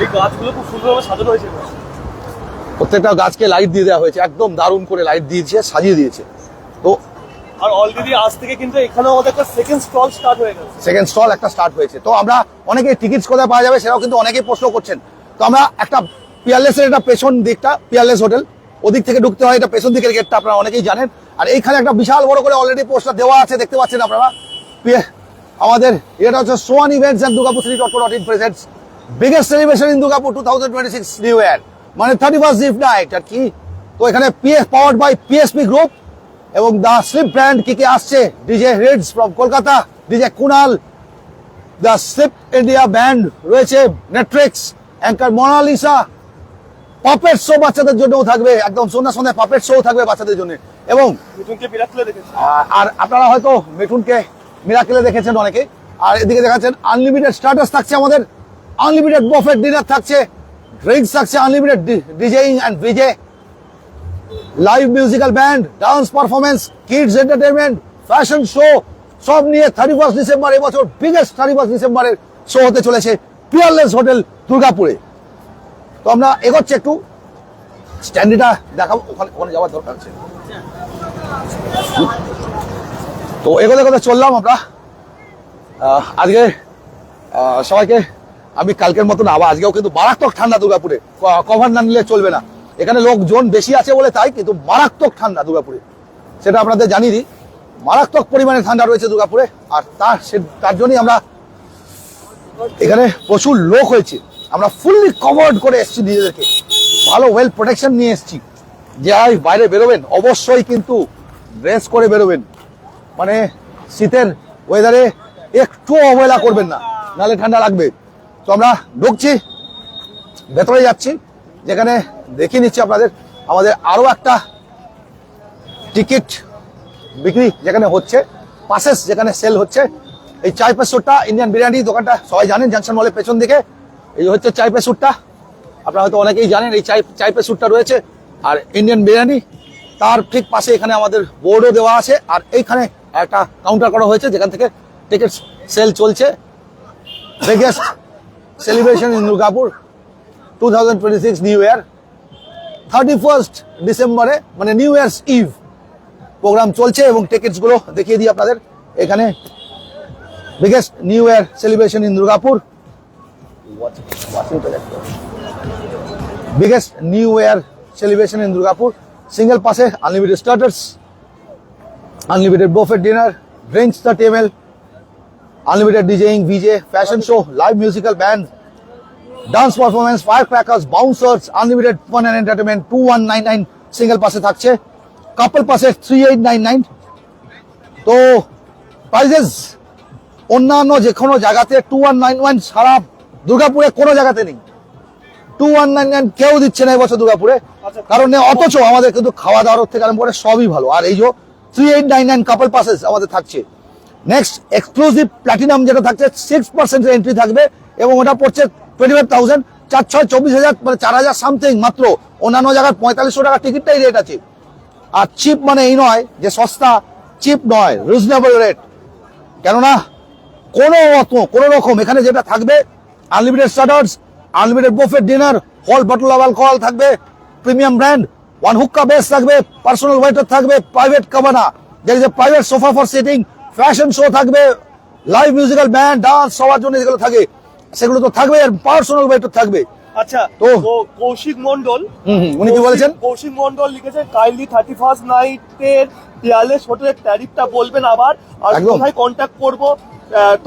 Speaker 3: এই গাছগুলো খুব সুন্দরভাবে সাজানো হয়েছে,
Speaker 1: প্রত্যেকটা গাছকে লাইট দিয়ে দেওয়া হয়েছে, একদম দারুণ করে লাইট দিয়েছে, সাজিয়ে দিয়েছে। তো
Speaker 3: আর অলরেডি আজ থেকে কিন্তু এখানে আমাদের একটা সেকেন্ড স্টল স্টার্ট হয়ে গেছে।
Speaker 1: সেকেন্ড স্টল একটা স্টার্ট হয়েছে। তো আমরা অনেকে টিকিটস কোথায় পাওয়া যাবে সেটাও কিন্তু অনেকেই প্রশ্ন করছেন। তো আমরা একটা পিয়ারলেসের এটা পেছন দিকটা, পিয়ারলেস হোটেল, ওদিক থেকে ঢুকতে হয়, এটা পেছন দিকের গেটটা আপনারা অনেকেই জানেন। আর এইখানে একটা বিশাল বড় করে অলরেডি পোস্টার দেওয়া আছে, দেখতে পাচ্ছেন আপনারা। আমাদের এটা হচ্ছে Swan events and Durgapur city.co.in presents biggest celebration in Durgapur 2026 new year, মানে 31st ইভ নাইট আর কি। তো এখানে পাওয়ার্ড বাই পিএসপি গ্রুপ এবং দা স্লিপ ব্র্যান্ড কি আসছে, DJ Reeds from Kolkata, DJ Kunal, the slip India band রয়েছে, Netflix, anchor Monalisa, puppet show বাচ্চাদের জন্যও থাকবে, একদম সন্ধ্যায় পাপেট শো থাকবে বাচ্চাদের জন্য। এবং
Speaker 3: মিঠুনকে মিরাকলে দেখেছি,
Speaker 1: আর আপনারা হয়তো মিঠুনকে মিরাকেলে দেখেছেন অনেকে। আর এদিকে দেখাচ্ছেন আনলিমিটেড স্টার্টার্স থাকছে আমাদের, আনলিমিটেড বুফেট ডিনার থাকছে, ড্রিঙ্কস থাকছে, unlimited DJing and VJ, live musical band, dance performance, kids entertainment, fashion show, সব নিয়ে 31st ডিসেম্বর এবছর বিগেস্ট 31st ডিসেম্বরের শো হতে চলেছে পিয়ারলেস হোটেল দুর্গাপুরে। তো আমরা এগোচ্ছি একটু, স্ট্যান্ডিটা দেখাবো, ওখানে যাওয়ার দরকার আছে। তো এগোতে চললাম আমরা। আজকে সবাইকে আমি কালকের মতন আবার আজকেও কিন্তু মারাত্মক ঠান্ডা দুর্গাপুরে, কভার না নিলে চলবে না। এখানে লোকজন বেশি আছে বলে তাই, কিন্তু মারাত্মক ঠান্ডা দুর্গাপুরে, সেটা আপনাদের জানিয়ে দিই। মারাত্মক পরিমাণে ঠান্ডা রয়েছে দুর্গাপুরে। আর তার জন্যই আমরা এখানে প্রচুর লোক হয়েছে, আমরা ফুললি কভার্ড করে এসেছি, নিজেদেরকে ভালো ওয়েল প্রোটেকশন নিয়ে এসেছি। যাই বাইরে বেরোবেন অবশ্যই কিন্তু ড্রেস করে বেরোবেন, মানে শীতের ওয়েদারে একটু অবহেলা করবেন না, নাহলে ঠান্ডা লাগবে। তো আমরা ঢুকছি, ভেতরে যাচ্ছি, যেখানে দেখিয়ে নিচ্ছি আপনাদের আমাদের আরো একটা টিকিট বিক্রি যেখানে হচ্ছে, পাসেস যেখানে সেল হচ্ছে। এই চায় পে সুট্টা ইন্ডিয়ান বিরিয়ানি দোকানটা সবাই জানেন, জাংশন মলের পেছন দিকে এই হচ্ছে চায় পে সুট্টা, আপনারা হয়তো অনেকেই জানেন এই চায় পে সুট্টা রয়েছে। আর ইন্ডিয়ান বিরিয়ানি তার ঠিক পাশে এখানে আমাদের বোর্ডও দেওয়া আছে। আর এইখানে একটা কাউন্টার করা হয়েছে যেখান থেকে টিকিট সেল চলছে। Biggest celebration in Durgapur 2026 new year, 31st ডিসেম্বরে মানে নিউ ইয়ার্স ইভ প্রোগ্রাম চলছে। এবং টিকিটস গুলো দেখিয়ে দিই আপনাদের, এখানে biggest new year celebration in Durgapur, biggest new year celebration in Durgapur, single passe, unlimited starters, unlimited buffet dinner, drinks 30 ml, unlimited DJing, VJ, fashion show, live musical band, dance performance, firecrackers, bouncers, unlimited fun and entertainment, 2199 single passe থাকছে, couple passe 3899। তো prices অন্যান্য যে কোনো জায়গাতে 2191 সারা দুর্গাপুরে কোনো জায়গাতে নেই, 2199 কেউ দিচ্ছে না এবছর দুর্গাপুরে, কারণ অথচ আমাদের কিন্তু খাওয়া দাওয়ার থেকে আরম্ভ করে সবই ভালো। আর এই যে 3899 কাপল পাসেস আমাদের থাকছে। নেক্সট এক্সক্লুসিভ প্ল্যাটিনাম যেটা থাকছে 6% এন্ট্রি থাকবে এবং ওটা পড়ছে 25,000, 4-6 24,000 মানে 4,000 সামথিং মাত্র। অন্যান্য জায়গায় 4500 টাকা টিকিটটাই রেট আছে। আর চিপ মানে এই নয় যে সস্তা, চিপ নয়, রিজনেবল রেট। কেননা কোনো রকম এখানে যেটা থাকবে unlimited starters, unlimited buffet dinner, হল বটল অফ অ্যালকোহল থাকবে, প্রিমিয়াম ব্র্যান্ড, ওয়ান হুক্কা বেস থাকবে, পার্সোনাল ওয়েটার থাকবে, private cabana, there is a private sofa for sitting, fashion show থাকবে, লাইভ মিউজিক্যাল ব্যান্ড, ডান্স সবার জন্য যেগুলো থাকে। সেগুলো তো থাকবে, আর পার্সোনাল বাইক তো থাকবে।
Speaker 3: আচ্ছা,
Speaker 1: তো
Speaker 3: তো কৌশিক মন্ডল,
Speaker 1: উনি কি বলেছেন?
Speaker 3: কৌশিক মন্ডল লিখেছেন কাইন্ডলি 31st নাইটের পিয়ারলেস হোটেলের ট্যারিফটা বলবেন আবার, আর
Speaker 1: একদম।
Speaker 3: কোথায় কন্ট্যাক্ট করবো,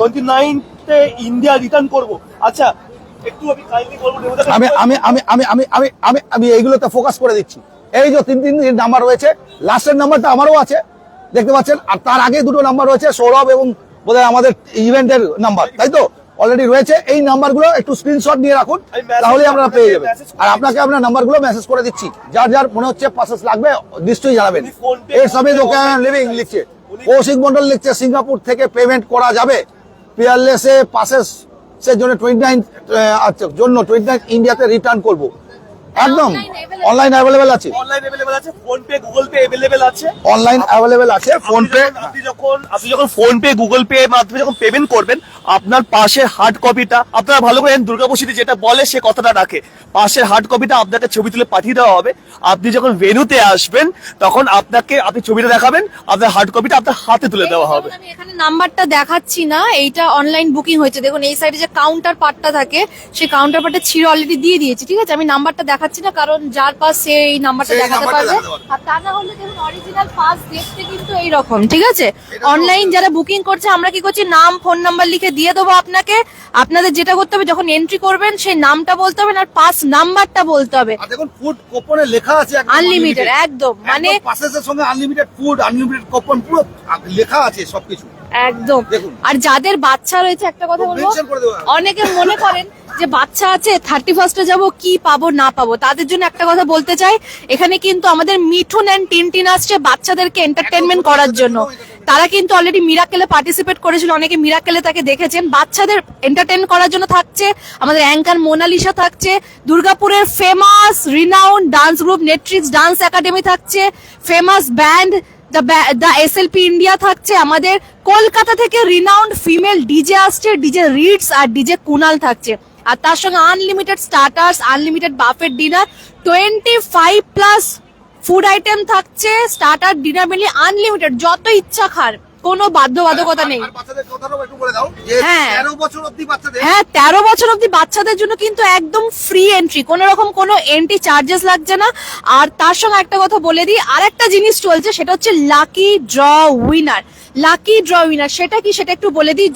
Speaker 3: 29তে ইন্ডিয়া রিটার্ন করবো। আচ্ছা, একটু আমি কাইন্ডলি বলবো
Speaker 1: আমি আমি আমি আমি আমি আমি আমি আমি এইগুলোতে ফোকাস করে দিচ্ছি। এই যে তিন নাম্বার রয়েছে, লাস্টের নাম্বারটা আমারও আছে দেখতে পাচ্ছেন, আর তার আগে দুটো নাম্বার রয়েছে সৌরভ এবং বোধহয় আমাদের ইভেন্টের নাম্বার, তাই তো অলরেডি রয়েছে। এই নাম্বারগুলো একটু স্ক্রিনশট নিয়ে রাখুন, তাহলে আমরা পেয়ে যাবেন। আর আপনাকে আপনার নাম্বারগুলো মেসেজ করে দিচ্ছি, যার যার মনে হচ্ছে পাসেস লাগবে নিশ্চয়ই জানাবেন। এর সমেত ওকে লিভিং লিখছে, কৌশিক মন্ডল লিখছে সিঙ্গাপুর থেকে পেমেন্ট করা যাবে পিয়ারলেসে পাসেস এর জন্য 29 ইন্ডিয়াতে রিটার্ন করব। একদম অনলাইন অ্যাভেলেবেল আছে,
Speaker 3: অনলাইন অ্যাভেলেবল আছে, phone pay Google pay available আছে,
Speaker 1: অনলাইন অ্যাভেলেবেল আছে, ফোন পে।
Speaker 3: আপনি যখন ফোন পে গুগল পে মাধ্যমে যখন পেমেন্ট করবেন, আপনার পাশের হার্ড কপিটা, আপনারা ভালো করে জানেন দুর্গাপুর যেটা বলে সে কথাটা রাখে, পাশের হার্ড কপিটা আপনাকে ছবি তুলে পাঠিয়ে দেওয়া হবে। আপনি যখন ভেন্যুতে আসবেন তখন আপনি ছবিটা দেখাবেন, আপনার হার্ড কপিটা আপনার হাতে তুলে দেওয়া হবে।
Speaker 4: আমি এখানে নাম্বারটা দেখাচ্ছি না, এইটা অনলাইন বুকিং হয়েছে। দেখুন এই সাইডে যে কাউন্টার পার্টটা থাকে, সেই কাউন্টার পার্টটা ছিঁড়ে অলরেডি দিয়ে দিয়েছি, ঠিক আছে। আমি নাম্বারটা দেখাচ্ছি না, কারণ যার পাস সে এই নাম্বারটা
Speaker 1: সেই
Speaker 4: দেখাতে
Speaker 1: নাম্বারটা
Speaker 4: পারবে।
Speaker 1: দেখাতে পারবে।
Speaker 4: আর তা না হলে দেখুন অরিজিনাল পাস দেখতে কিন্তু এইরকম, ঠিক আছে। অনলাইন যারা বুকিং করছে, আমরা কি করছি, নাম ফোন নাম্বার লিখে দিয়ে দেবো আপনাকে। আপনাদের যেটা করতে হবে, যখন এন্ট্রি করবেন সেই নামটা বলতে হবে আর পাস নাম্বারটা বলতে হবে।
Speaker 1: আর দেখুন ফুড কুপনে লেখা আছে একদম
Speaker 4: আনলিমিটেড, একদম মানে
Speaker 1: পাসেসের সঙ্গে আনলিমিটেড ফুড, আনলিমিটেড কুপন পুরো লেখা আছে সবকিছু
Speaker 4: একদম।
Speaker 1: দেখুন।
Speaker 4: আর যাদের বাচ্চা রয়েছে, একটা কথা বলবো,
Speaker 1: mention করে দেবো।
Speaker 4: অনেকে মনে করেন যে বাচ্চা আছে 31st যাবো কি পাবো না পাবো, তাদের জন্য একটা কথা বলতে চাই, এখানে কিন্তু আমাদের মিঠুন এন্ড টিনটিন আসছে বাচ্চাদেরকে এন্টারটেনমেন্ট করার জন্য। তারা কিন্তু অলরেডি মিরাকেলে পার্টিসিপেট করেছিল, অনেকে মিরাকেলে তাকে দেখেছেন। বাচ্চাদের এন্টারটেইন করার জন্য থাকছে আমাদের অ্যাঙ্কার মোনালিসা, থাকছে দুর্গাপুরের famous renowned dance group Netrix dance academy, থাকছে famous band the SLP India, থাকছে আমাদের কলকাতা থেকে রিনাউন্ড ফিমেল ডিজে আসছে, ডিজে রিডস আর ডিজে কুনাল থাকছে। আর তার সঙ্গে unlimited starters, unlimited buffet dinner, 25+ food item থাকছে, স্টার্টার ডিনার মিলিয়ে আনলিমিটেড, যত ইচ্ছা খান, কোনো বাধ্যবাধকতা নেই।
Speaker 1: আর বাচ্চাদের কথাটাও একটু বলে দাও যে
Speaker 4: হ্যাঁ।
Speaker 1: 13 বছর অবধি বাচ্চাদের,
Speaker 4: হ্যাঁ 13 বছর অব্দি বাচ্চাদের জন্য কিন্তু একদম ফ্রি এন্ট্রি, কোন রকম কোনো এন্ট্রি চার্জেস লাগছে না। আর তার সঙ্গে একটা কথা বলে দিই, আর একটা জিনিস চলছে, সেটা হচ্ছে lucky draw winner. Lucky draw winner সেটা কি, সেটা একটু বলে দিই।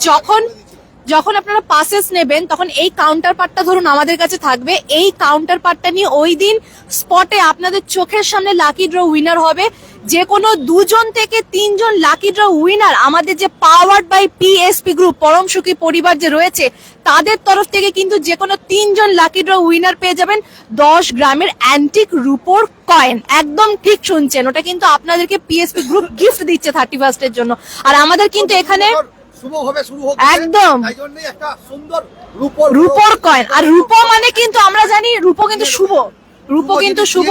Speaker 4: যখন আপনারা পাসেস নেবেন, তখন এই কাউন্টার পার্টটা ধরুন আমাদের কাছে থাকবে, এই কাউন্টার পার্টটা নিয়ে ওই দিন স্পটে আপনাদের চোখের সামনে লাকি ড্র উইনার হবে। যে কোনো 2 থেকে 3 লাকি ড্র উইনার আমাদের যে পাওয়ার্ড বাই পিএসপি গ্রুপ পরম সুখী পরিবার যে রয়েছে, তাদের তরফ থেকে কিন্তু যে কোনো 3 লাকি ড্র উইনার পেয়ে যাবেন 10 গ্রামের অ্যান্টিক রূপোর কয়েন। একদম ঠিক শুনছেন, ওটা কিন্তু আপনাদেরকে পিএসপি গ্রুপ গিফট দিচ্ছে 31st এর জন্য। আর আমাদের কিন্তু এখানে
Speaker 1: শুভ হবে, শুরু হোক
Speaker 4: একদম।
Speaker 1: তাই জন্যই একটা সুন্দর
Speaker 4: রূপোর কয়েন। আর রূপো মানে কিন্তু আমরা জানি রূপো কিন্তু শুভ, রূপো কিন্তু শুভ।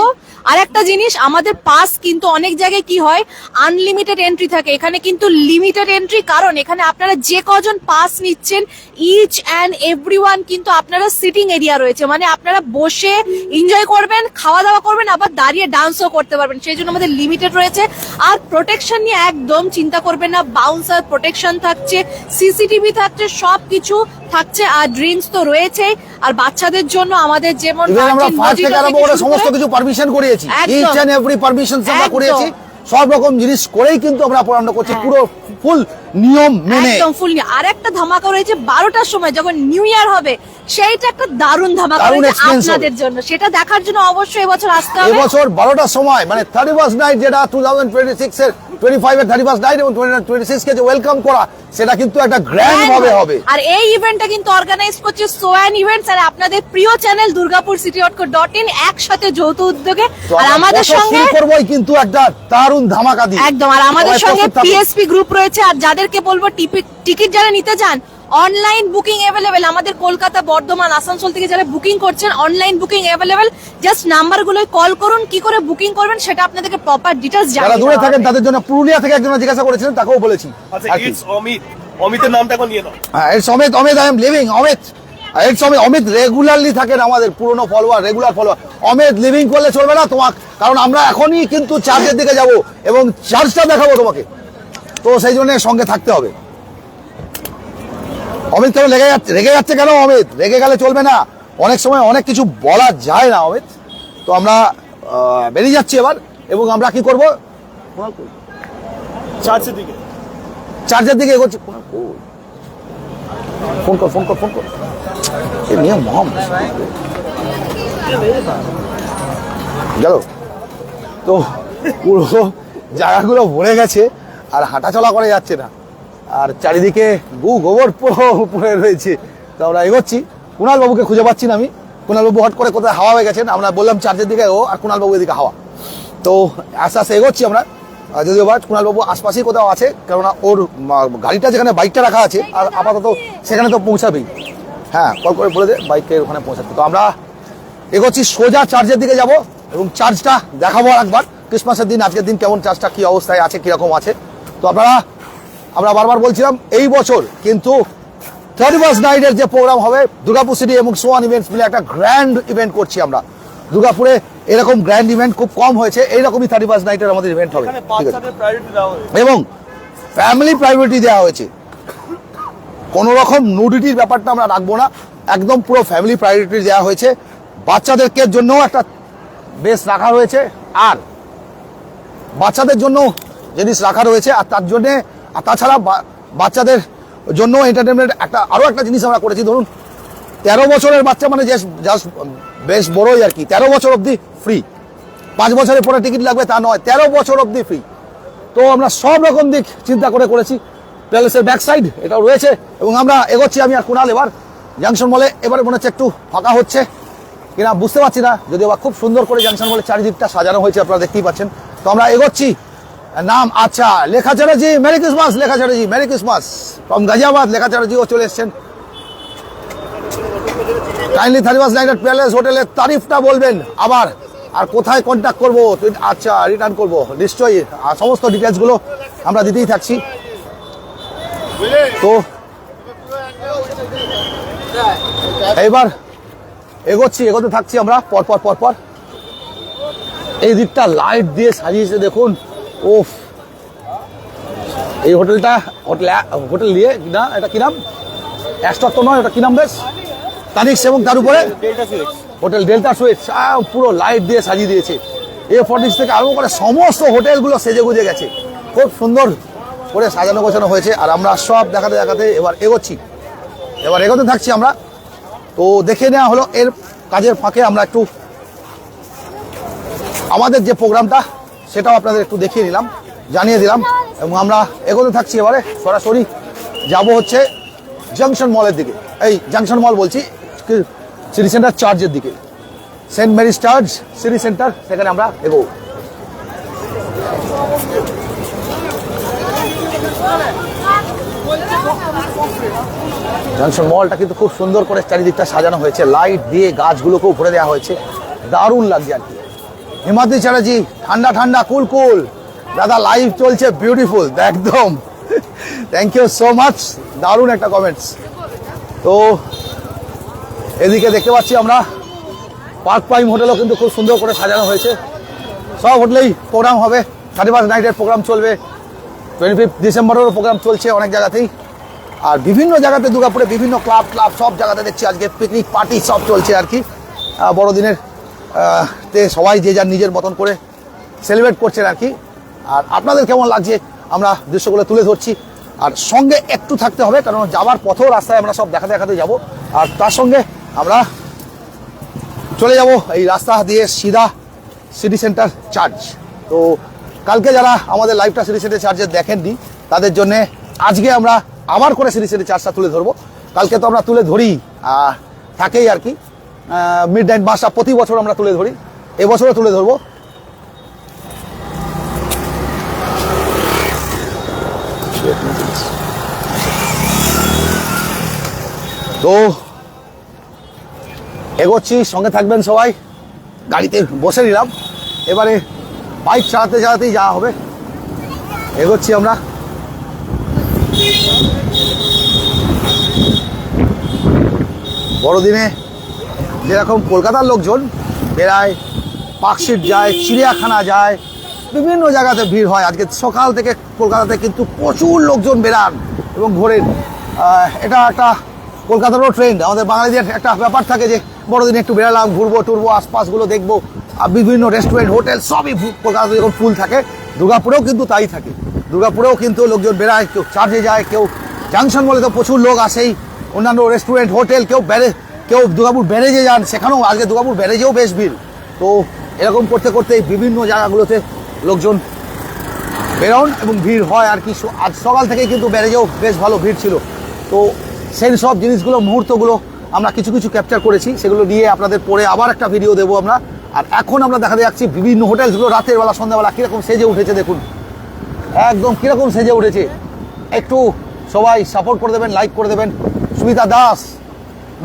Speaker 4: আর একটা জিনিস, আমাদের পাস কিন্তু অনেক জায়গায় কি হয়, আনলিমিটেড এন্ট্রি থাকে, এখানে কিন্তু লিমিটেড এন্ট্রি। কারণ এখানে আপনারা যে কজন পাস নিচ্ছেন, ইচ অ্যান্ড এভরিওয়ান কিন্তু আপনারা সিটিং এরিয়া রয়েছে, মানে আপনারা বসে এনজয় করবেন, খাওয়া দাওয়া করবেন, আবার দাঁড়িয়ে ডান্সও করতে পারবেন, সেই জন্য আমাদের লিমিটেড রয়েছে। আর প্রোটেকশন নিয়ে একদম চিন্তা করবেন না, বাউন্সার প্রোটেকশন থাকছে, সিসিটিভি থাকছে, সবকিছু থাকছে। আর ড্রিঙ্কস তো রয়েছেই। আর বাচ্চাদের জন্য আমাদের যেমন
Speaker 1: আমরা ফার্স্ট থেকে আরম্ভ করে সমস্ত কিছু পারমিশন করিয়েছি, ইচ এন্ড এভরি পারমিশন আমরা করিয়েছি, সব রকম জিনিস করেই কিন্তু আমরা পড়ানো করছি, পুরো ফুল নিয়ম মেনে,
Speaker 4: একদম ফুল। আর একটা ধামাকা রয়েছে 12টার সময় যখন নিউ ইয়ার হবে, সেইটা একটা দারুণ ধামাকা
Speaker 1: দারুণ
Speaker 4: রয়েছে
Speaker 1: experience
Speaker 4: আপনাদের জন্য। সেটা দেখার জন্য অবশ্যই এবছর আসতে হবে।
Speaker 1: এবছর 12টার সময় মানে 31st নাইট, যেটা 2026 এর 25 এর 31st নাইট এবং 2026 কে যে ওয়েলকাম করা, সেটা কিন্তু একটা গ্র্যান্ড ভাবে হবে।
Speaker 4: আর এই ইভেন্টটা কিন্তু অর্গানাইজ করছে সোয়ান ইভেন্টস আর আপনাদের প্রিয় চ্যানেল durgapurcity.co.in একসাথে যৌথ উদ্যোগে। আর আমাদের সঙ্গে
Speaker 1: করবই কিন্তু একটা দারুণ ধামাকা দিয়ে
Speaker 4: একদম। আর আমাদের সঙ্গে পিএসপি গ্রুপ রয়েছে। আর যাদেরকে বলবো টিকিট যারা নিতে চান, অনলাইন বুকিং অ্যাভেলেবেল, আমাদের কলকাতা, বর্ধমান, আসানসোল থেকে যারা বুকিং করছেন, অনলাইন বুকিং অ্যাভেলেবেল। জাস্ট নাম্বারগুলোয় কল করুন, কি করে বুকিং করবেন সেটা আপনাদেরকে প্রপার ডিটেইলস জানিয়ে
Speaker 1: যারা দূরে
Speaker 4: দেওয়া
Speaker 1: থাকেন
Speaker 4: হবে।
Speaker 1: তাদের জন্য পুরুলিয়া থেকে একজন জিজ্ঞাসা করেছিলেন, তাকেও বলেছি।
Speaker 3: আচ্ছা, ইটস অমিত, অমিতের নামটা এখন নিয়ে নাও।
Speaker 1: হ্যাঁ, it's Amit, I am living Amit. It's Amit, Amit regularly থাকেন আমাদের পুরনো follower, regular follower. Amit living করলে চলবে না তোমার, কারণ আমরা এখনই কিন্তু চার্জের দিকে যাব এবং চার্জটা দেখাবো তোমাকে, তো সেই জন্য সঙ্গে থাকতে হবে। অমিত কেন রেগে যাচ্ছে কেন অমিত? রেগে গেলে চলবে না, অনেক সময় অনেক কিছু বলা যায় না অমিত। তো আমরা বেরিয়ে যাচ্ছি এবার, এবং আমরা কি করব, চার্চের দিকে এগোচ্ছি। ফোন কর এ নিয়ে মহাম গেল। তো পুরো জায়গাগুলো ভরে গেছে আর হাঁটা চলা করে যাচ্ছে না, আর চারিদিকে গোবর পড়ে রয়েছে। তো আমরা এগোচ্ছি, কুণাল বাবুকে খুঁজে পাচ্ছি না আমি। কুণাল বাবু হট করে কোথায় হাওয়া হয়ে গেছেন, আমরা বললাম চার্চের দিকে ও, আর কুণাল বাবু এদিকে হাওয়া। তো আস্তে আস্তে এগোচ্ছি আমরা, যদিও বা কুণাল বাবু আশপাশেই কোথাও আছে, কেননা ওর গাড়িটা যেখানে বাইকটা রাখা আছে আর আপাতত সেখানে তো পৌঁছাবেই। হ্যাঁ, কল করে বলে দে বাইককে ওখানে পৌঁছাতে। তো আমরা এগোচ্ছি সোজা চার্চের দিকে যাব, এবং চার্চটা দেখাবো আর একবার ক্রিসমাসের দিন, আজকের দিন কেমন চার্চটা কি অবস্থায় আছে, কিরকম আছে। তো আমরা বারবার বলছিলাম এই বছর কিন্তু 31st নাইটের যে প্রোগ্রাম হবে, দুর্গাপুর সিটি এবং সোয়ান ইভেন্টস মিলে একটা গ্র্যান্ড ইভেন্ট করছি আমরা। দুর্গাপুরে এরকম গ্র্যান্ড ইভেন্ট খুব কম হয়েছে, এইরকমই 31st নাইটের আমাদের ইভেন্ট হবে, ঠিক আছে? এবং ফ্যামিলি প্রায়োরিটি দেওয়া হয়েছে, কোনো রকম নুডিটির ব্যাপারটা আমরা রাখবো না, একদম পুরো ফ্যামিলি প্রায়োরিটি দেওয়া হয়েছে। বাচ্চাদেরকে জন্যও একটা বেশ রাখা হয়েছে, আর বাচ্চাদের জন্য জিনিস রাখা রয়েছে, আর তার জন্যে, আর তাছাড়া বাচ্চাদের জন্য এন্টারটেনমেন্ট আরও একটা জিনিস আমরা করেছি। ধরুন 13 বছরের বাচ্চা মানে জাস্ট বেশ বড়ই আর কি, 13 বছর অবধি ফ্রি, 5 বছরের পরে টিকিট লাগবে তা নয়, 13 বছর অবধি ফ্রি। তো আমরা সব রকম দিক চিন্তা করে করেছি। প্যালেসের ব্যাক সাইড এটাও রয়েছে, এবং আমরা এগোচ্ছি আমি আর কুণাল এবার জাংশন মলে। এবারে মনে হচ্ছে একটু ফাঁকা হচ্ছে কিনা বুঝতে পারছি না, যদিও বা খুব সুন্দর করে জাংশন মলে চারিদিকটা সাজানো হয়েছে, আপনারা দেখতেই পাচ্ছেন। তো আমরা এগোচ্ছি। নাম আচ্ছা, লেখা চ্যাটার্জি, মেরি ক্রিসমাস। লেখা Chatterjee, merry Christmas from Ghaziabad. লেখা চ্যাটার্জিও চলে এসছেন। কাইন্ডলি 31st নাইট প্যালেস হোটেলের তারিফটা বলবেন আবার, আর কোথায় কন্ট্যাক্ট করবো, আচ্ছা রিটার্ন করবো নিশ্চয়ই, আর সমস্ত ডিটেলসগুলো আমরা দিতেই থাকছি। তো এইবার এগোতে থাকছি আমরা পর। এই দিকটা লাইট দিয়ে সাজিয়েছে দেখুন, ওফ। এই হোটেলটা হোটেল নিয়ে না, এটা কি নাম, অ্যাস্টর তো নয়, এটা কি নাম বেশ, তানিক্স, এবং তার উপরে হোটেল ডেল্টা সুইটস, পুরো লাইট দিয়ে সাজিয়ে দিয়েছে। A46 থেকে আরম্ভ করে সমস্ত হোটেলগুলো সেজে গুজে গেছে, খুব সুন্দর করে সাজানো গোছানো হয়েছে। আর আমরা সব দেখাতে এবার এগোতে থাকছি আমরা। তো দেখে নেওয়া হলো, এর কাজের ফাঁকে আমরা একটু আমাদের যে প্রোগ্রামটা সেটাও আপনাদের একটু দেখিয়ে নিলাম, জানিয়ে দিলাম, এবং আমরা এগোতে থাকছি। এবারে সরাসরি যাব হচ্ছে জাংশন মলের দিকে, এই জাংশন মল বলছি, সিটি সেন্টার চার্চের দিকে, saint Mary's church city centre, সেখানে আমরা এগোবো। জাংশন মলটা কিন্তু খুব সুন্দর করে চারিদিকটা সাজানো হয়েছে, লাইট দিয়ে গাছগুলোকেও ভরে দেওয়া হয়েছে, দারুণ লাগছে আর কি। হিমাদ্রি চ্যাটার্জি, ঠান্ডা কুল দাদা, লাইভ চলছে, বিউটিফুল একদম, থ্যাংক ইউ সো মাচ, দারুণ একটা কমেন্টস। তো এদিকে দেখতে পাচ্ছি আমরা পার্ক প্রাইম হোটেলও কিন্তু খুব সুন্দর করে সাজানো হয়েছে, সব হোটেলেই প্রোগ্রাম হবে, 31st নাইটের প্রোগ্রাম চলবে, 25 ডিসেম্বরেরও প্রোগ্রাম চলছে অনেক জায়গাতেই, আর বিভিন্ন জায়গাতে দুর্গাপুরে বিভিন্ন ক্লাব সব জায়গাতে দেখছি আজকে পিকনিক পার্টি সব চলছে আর কি। বড়দিনের তে সবাই যে যার নিজের মতন করে সেলিব্রেট করছেন আর কি। আর আপনাদের কেমন লাগছে আমরা দৃশ্যগুলো তুলে ধরছি, আর সঙ্গে একটু থাকতে হবে, কারণ যাওয়ার পথেও রাস্তায় আমরা সব দেখাতে যাব, আর তার সঙ্গে আমরা চলে যাব এই রাস্তা দিয়ে সিধা সিটি সেন্টার চার্চ। তো কালকে যারা আমাদের লাইভটা সিটি সেন্টার চার্চে দেখেননি তাদের জন্য আজকে আমরা আবার করে সিটি সেন্টার চার্চটা তুলে ধরবো। কালকে তো আমরা তুলে ধরি থাকেই আর কি, মিড নাইট মাসটা প্রতি বছর আমরা তুলে ধরি, এবছরও তুলে ধরবো। তো এগোচ্ছি, সঙ্গে থাকবেন সবাই। গাড়িতে বসে নিলাম, এবারে বাইক চালাতেই যাওয়া হবে। এগোচ্ছি আমরা। বড়দিনে যেরকম কলকাতার লোকজন বেড়ায়, পার্কস্ট্রিট যায়, চিড়িয়াখানা যায়, বিভিন্ন জায়গাতে ভিড় হয়, আজকে সকাল থেকে কলকাতাতে কিন্তু প্রচুর লোকজন বেড়ান এবং ঘোরেন। এটা একটা কলকাতারও ট্রেন্ড, আমাদের বাঙালিদের একটা ব্যাপার থাকে যে বড়দিনে একটু বেরালাম, ঘুরবো টুরবো, আশপাশগুলো দেখবো, আর বিভিন্ন রেস্টুরেন্ট হোটেল সবই কলকাতাতে যখন ফুল থাকে, দুর্গাপুরেও কিন্তু তাই থাকে। দুর্গাপুরেও কিন্তু লোকজন বেড়ায়, কেউ চার্চে যায়, কেউ জাংশন বলে তো প্রচুর লোক আসেই, অন্যান্য রেস্টুরেন্ট হোটেল, কেউ দুর্গাপুর ব্যারেজে যান, সেখানেও আজকে দুর্গাপুর ব্যারেজেও বেশ ভিড়। তো এরকম করতে করতে বিভিন্ন জায়গাগুলোতে লোকজন বেরোন এবং ভিড় হয় আর কি। আজ সকাল থেকেই কিন্তু ব্যারেজেও বেশ ভালো ভিড় ছিল। তো সেই সব জিনিসগুলো, মুহূর্তগুলো আমরা কিছু কিছু ক্যাপচার করেছি, সেগুলো নিয়ে আপনাদের পরে আবার একটা ভিডিও দেবো আমরা। আর এখন আমরা দেখাতে যাচ্ছি বিভিন্ন হোটেলসগুলো রাতের বেলা, সন্ধ্যাবেলা কীরকম সেজে উঠেছে দেখুন, একদম কীরকম সেজে উঠেছে। একটু সবাই সাপোর্ট করে দেবেন, লাইক করে দেবেন। সুমিতা দাস,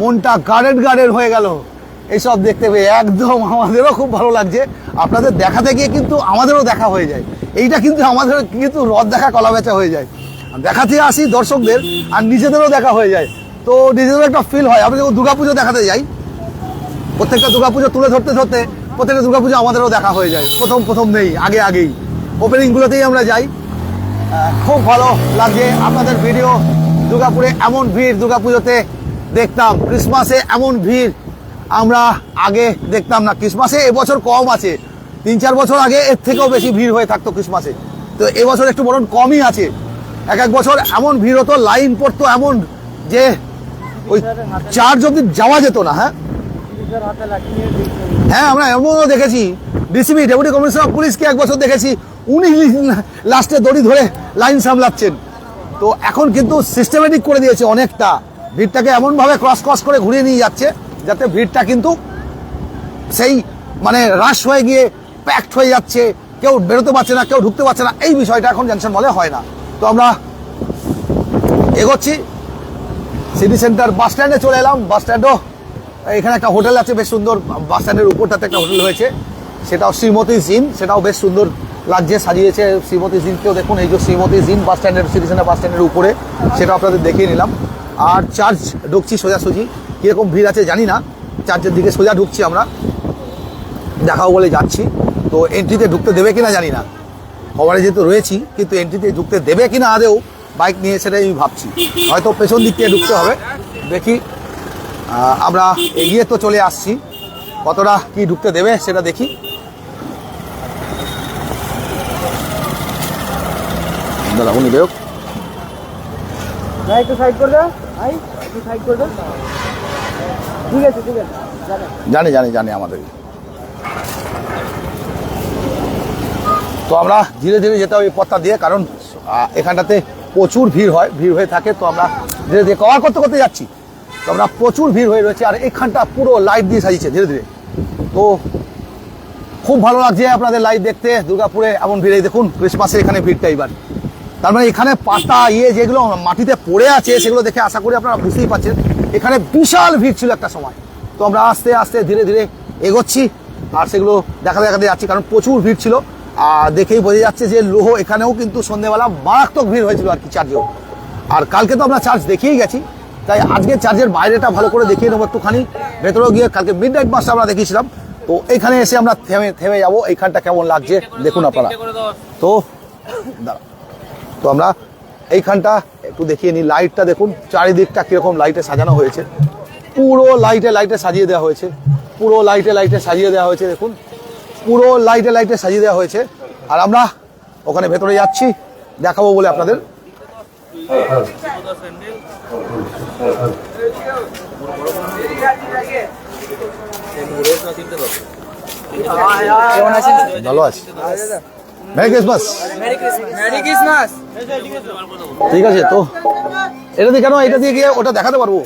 Speaker 1: মনটা গার্ডেন হয়ে গেল এইসব দেখতে পেয়ে, একদম আমাদেরও খুব ভালো লাগছে। আপনাদের দেখাতে গিয়ে কিন্তু আমাদেরও দেখা হয়ে যায়, এইটা কিন্তু আমাদের কিন্তু রথ দেখা কলা বেচা হয়ে যায়। দেখাতে আসি দর্শকদের আর নিজেদেরও দেখা হয়ে যায়, তো নিজেদেরও একটা ফিল হয়। আমি যখন দুর্গাপুজো দেখাতে যাই, প্রত্যেকটা দুর্গাপুজো তুলে ধরতে প্রত্যেকটা দুর্গাপুজো আমাদেরও দেখা হয়ে যায়। প্রথম নেই, আগেই ওপেনিংগুলোতেই আমরা যাই। খুব ভালো লাগছে আপনাদের ভিডিও। দুর্গাপুরে এমন ভিড় দুর্গাপুজোতে দেখতাম, ক্রিসমাসে এমন ভিড় আমরা আগে দেখতাম না। ক্রিসমাসে এবছর কম আছে, 3-4 বছর আগে এর থেকেও বেশি ভিড় হয়ে থাকতো ক্রিসমাসে, তো এবছর একটু বরং কমই আছে। এক বছর এমন ভিড় হতো, লাইন পড়তো এমন যে ওই চার্চ অব্দি যাওয়া যেত না। হ্যাঁ, আমরা এমনও দেখেছি, ডিসিপি ডেপুটি কমিশনার অফ পুলিশকে এক বছর দেখেছি, উনি লাস্টে দড়ি ধরে লাইন সামলাচ্ছেন। তো এখন কিন্তু সিস্টেমেটিক করে দিয়েছে অনেকটা, ভিড়টাকে এমনভাবে ক্রস করে ঘুরিয়ে নিয়ে যাচ্ছে যাতে ভিড়টা কিন্তু সেই মানে হ্রাস হয়ে গিয়ে প্যাকড হয়ে যাচ্ছে, কেউ বেরোতে পারছে না, কেউ ঢুকতে পারছে না, এই বিষয়টা এখন জাংশন মলে হয় না। তো আমরা এগোচ্ছি, সিটি সেন্টার বাস স্ট্যান্ডে চলে এলাম। বাস স্ট্যান্ডও এখানে একটা হোটেল আছে বেশ সুন্দর, বাস স্ট্যান্ডের উপরটাতে একটা হোটেল হয়েছে, সেটাও শ্রীমতী জিন, সেটাও বেশ সুন্দর লাগছে, সাজিয়েছে শ্রীমতী জিনকেও দেখুন। এই যে শ্রীমতী জিন বাস স্ট্যান্ডের, সিটি সেন্টার বাস স্ট্যান্ডের উপরে, সেটা আপনাদের দেখিয়ে নিলাম। আর চার্চ ঢুকছি সোজাসুজি, কীরকম ভিড় আছে জানি না, চার্চের দিকে সোজা ঢুকছি আমরা, দেখাও বলে যাচ্ছি। তো এন্ট্রিতে ঢুকতে দেবে কিনা জানি না, খবরে যেহেতু রয়েছি, কিন্তু এন্ট্রিতে ঢুকতে দেবে কিনা আদেও বাইক নিয়ে, সেটাই আমি ভাবছি। হয়তো পেছন দিক থেকে ঢুকতে হবে, দেখি। আমরা এগিয়ে তো চলে আসছি, কতটা কি ঢুকতে দেবে সেটা দেখি। দাদা উনি বেরোক,
Speaker 2: একটু সাইড করে দাও, একটু সাইড করে দাও। ঠিক আছে
Speaker 1: জানি আমাদের। তো আমরা ধীরে ধীরে যেতে হবে এই পথটা দিয়ে, কারণ এখানটাতে প্রচুর ভিড় হয়ে থাকে। তো আমরা ধীরে ধীরে কভার করতে যাচ্ছি, তো আমরা প্রচুর ভিড় হয়ে রয়েছে। আর এখানটা পুরো লাইট দিয়ে সাজিয়েছে ধীরে ধীরে, তো খুব ভালো লাগছে আপনাদের লাইট দেখতে। দুর্গাপুরে এমন ভিড়, এই দেখুন ক্রিসমাসের এখানে ভিড়টা এবার, তার মানে এখানে পাতা যেগুলো মাটিতে পড়ে আছে সেগুলো দেখে আশা করি আপনারা বুঝতেই পারছেন এখানে বিশাল ভিড় ছিল একটা সময়। তো আমরা আস্তে আস্তে ধীরে ধীরে এগোচ্ছি আর সেগুলো দেখাতে যাচ্ছি, কারণ প্রচুর ভিড় ছিল। আর দেখেই বোঝা যাচ্ছে যে লোহ এখানেও কিন্তু সন্ধ্যেবেলা মারাত্মক ভিড় হয়েছিল আর কি চার্চেও। আর কালকে তো আমরা চার্চ দেখিয়েই গেছি, তাই আজকে চার্চের বাইরেটা ভালো করে দেখিয়ে নেবো একটুখানি। ভেতরেও গিয়ে কালকে মিড নাইট মাসটা আমরা দেখিয়েছিলাম, তো এইখানে এসে আমরা থেমে যাবো। এইখানটা কেমন লাগছে দেখুন আপনারা। তো তো আমরা এইখানটা একটু দেখিয়ে নিই, লাইটটা দেখুন চারিদিকটা কিরকম লাইটে সাজানো হয়েছে, পুরো লাইটে সাজিয়ে দেওয়া হয়েছে, পুরো লাইটে সাজিয়ে দেওয়া হয়েছে, দেখুন পুরো লাইটে সাজিয়ে দেওয়া হয়েছে। আর আমরা ওখানে ভেতরে যাচ্ছি দেখাবো বলে আপনাদের। ভালো আছি, মেরি ক্রিসমাস। ঠিক আছে, তো এটা দিয়ে কেন, এটা দিয়ে গিয়ে ওটা দেখাতে পারবো,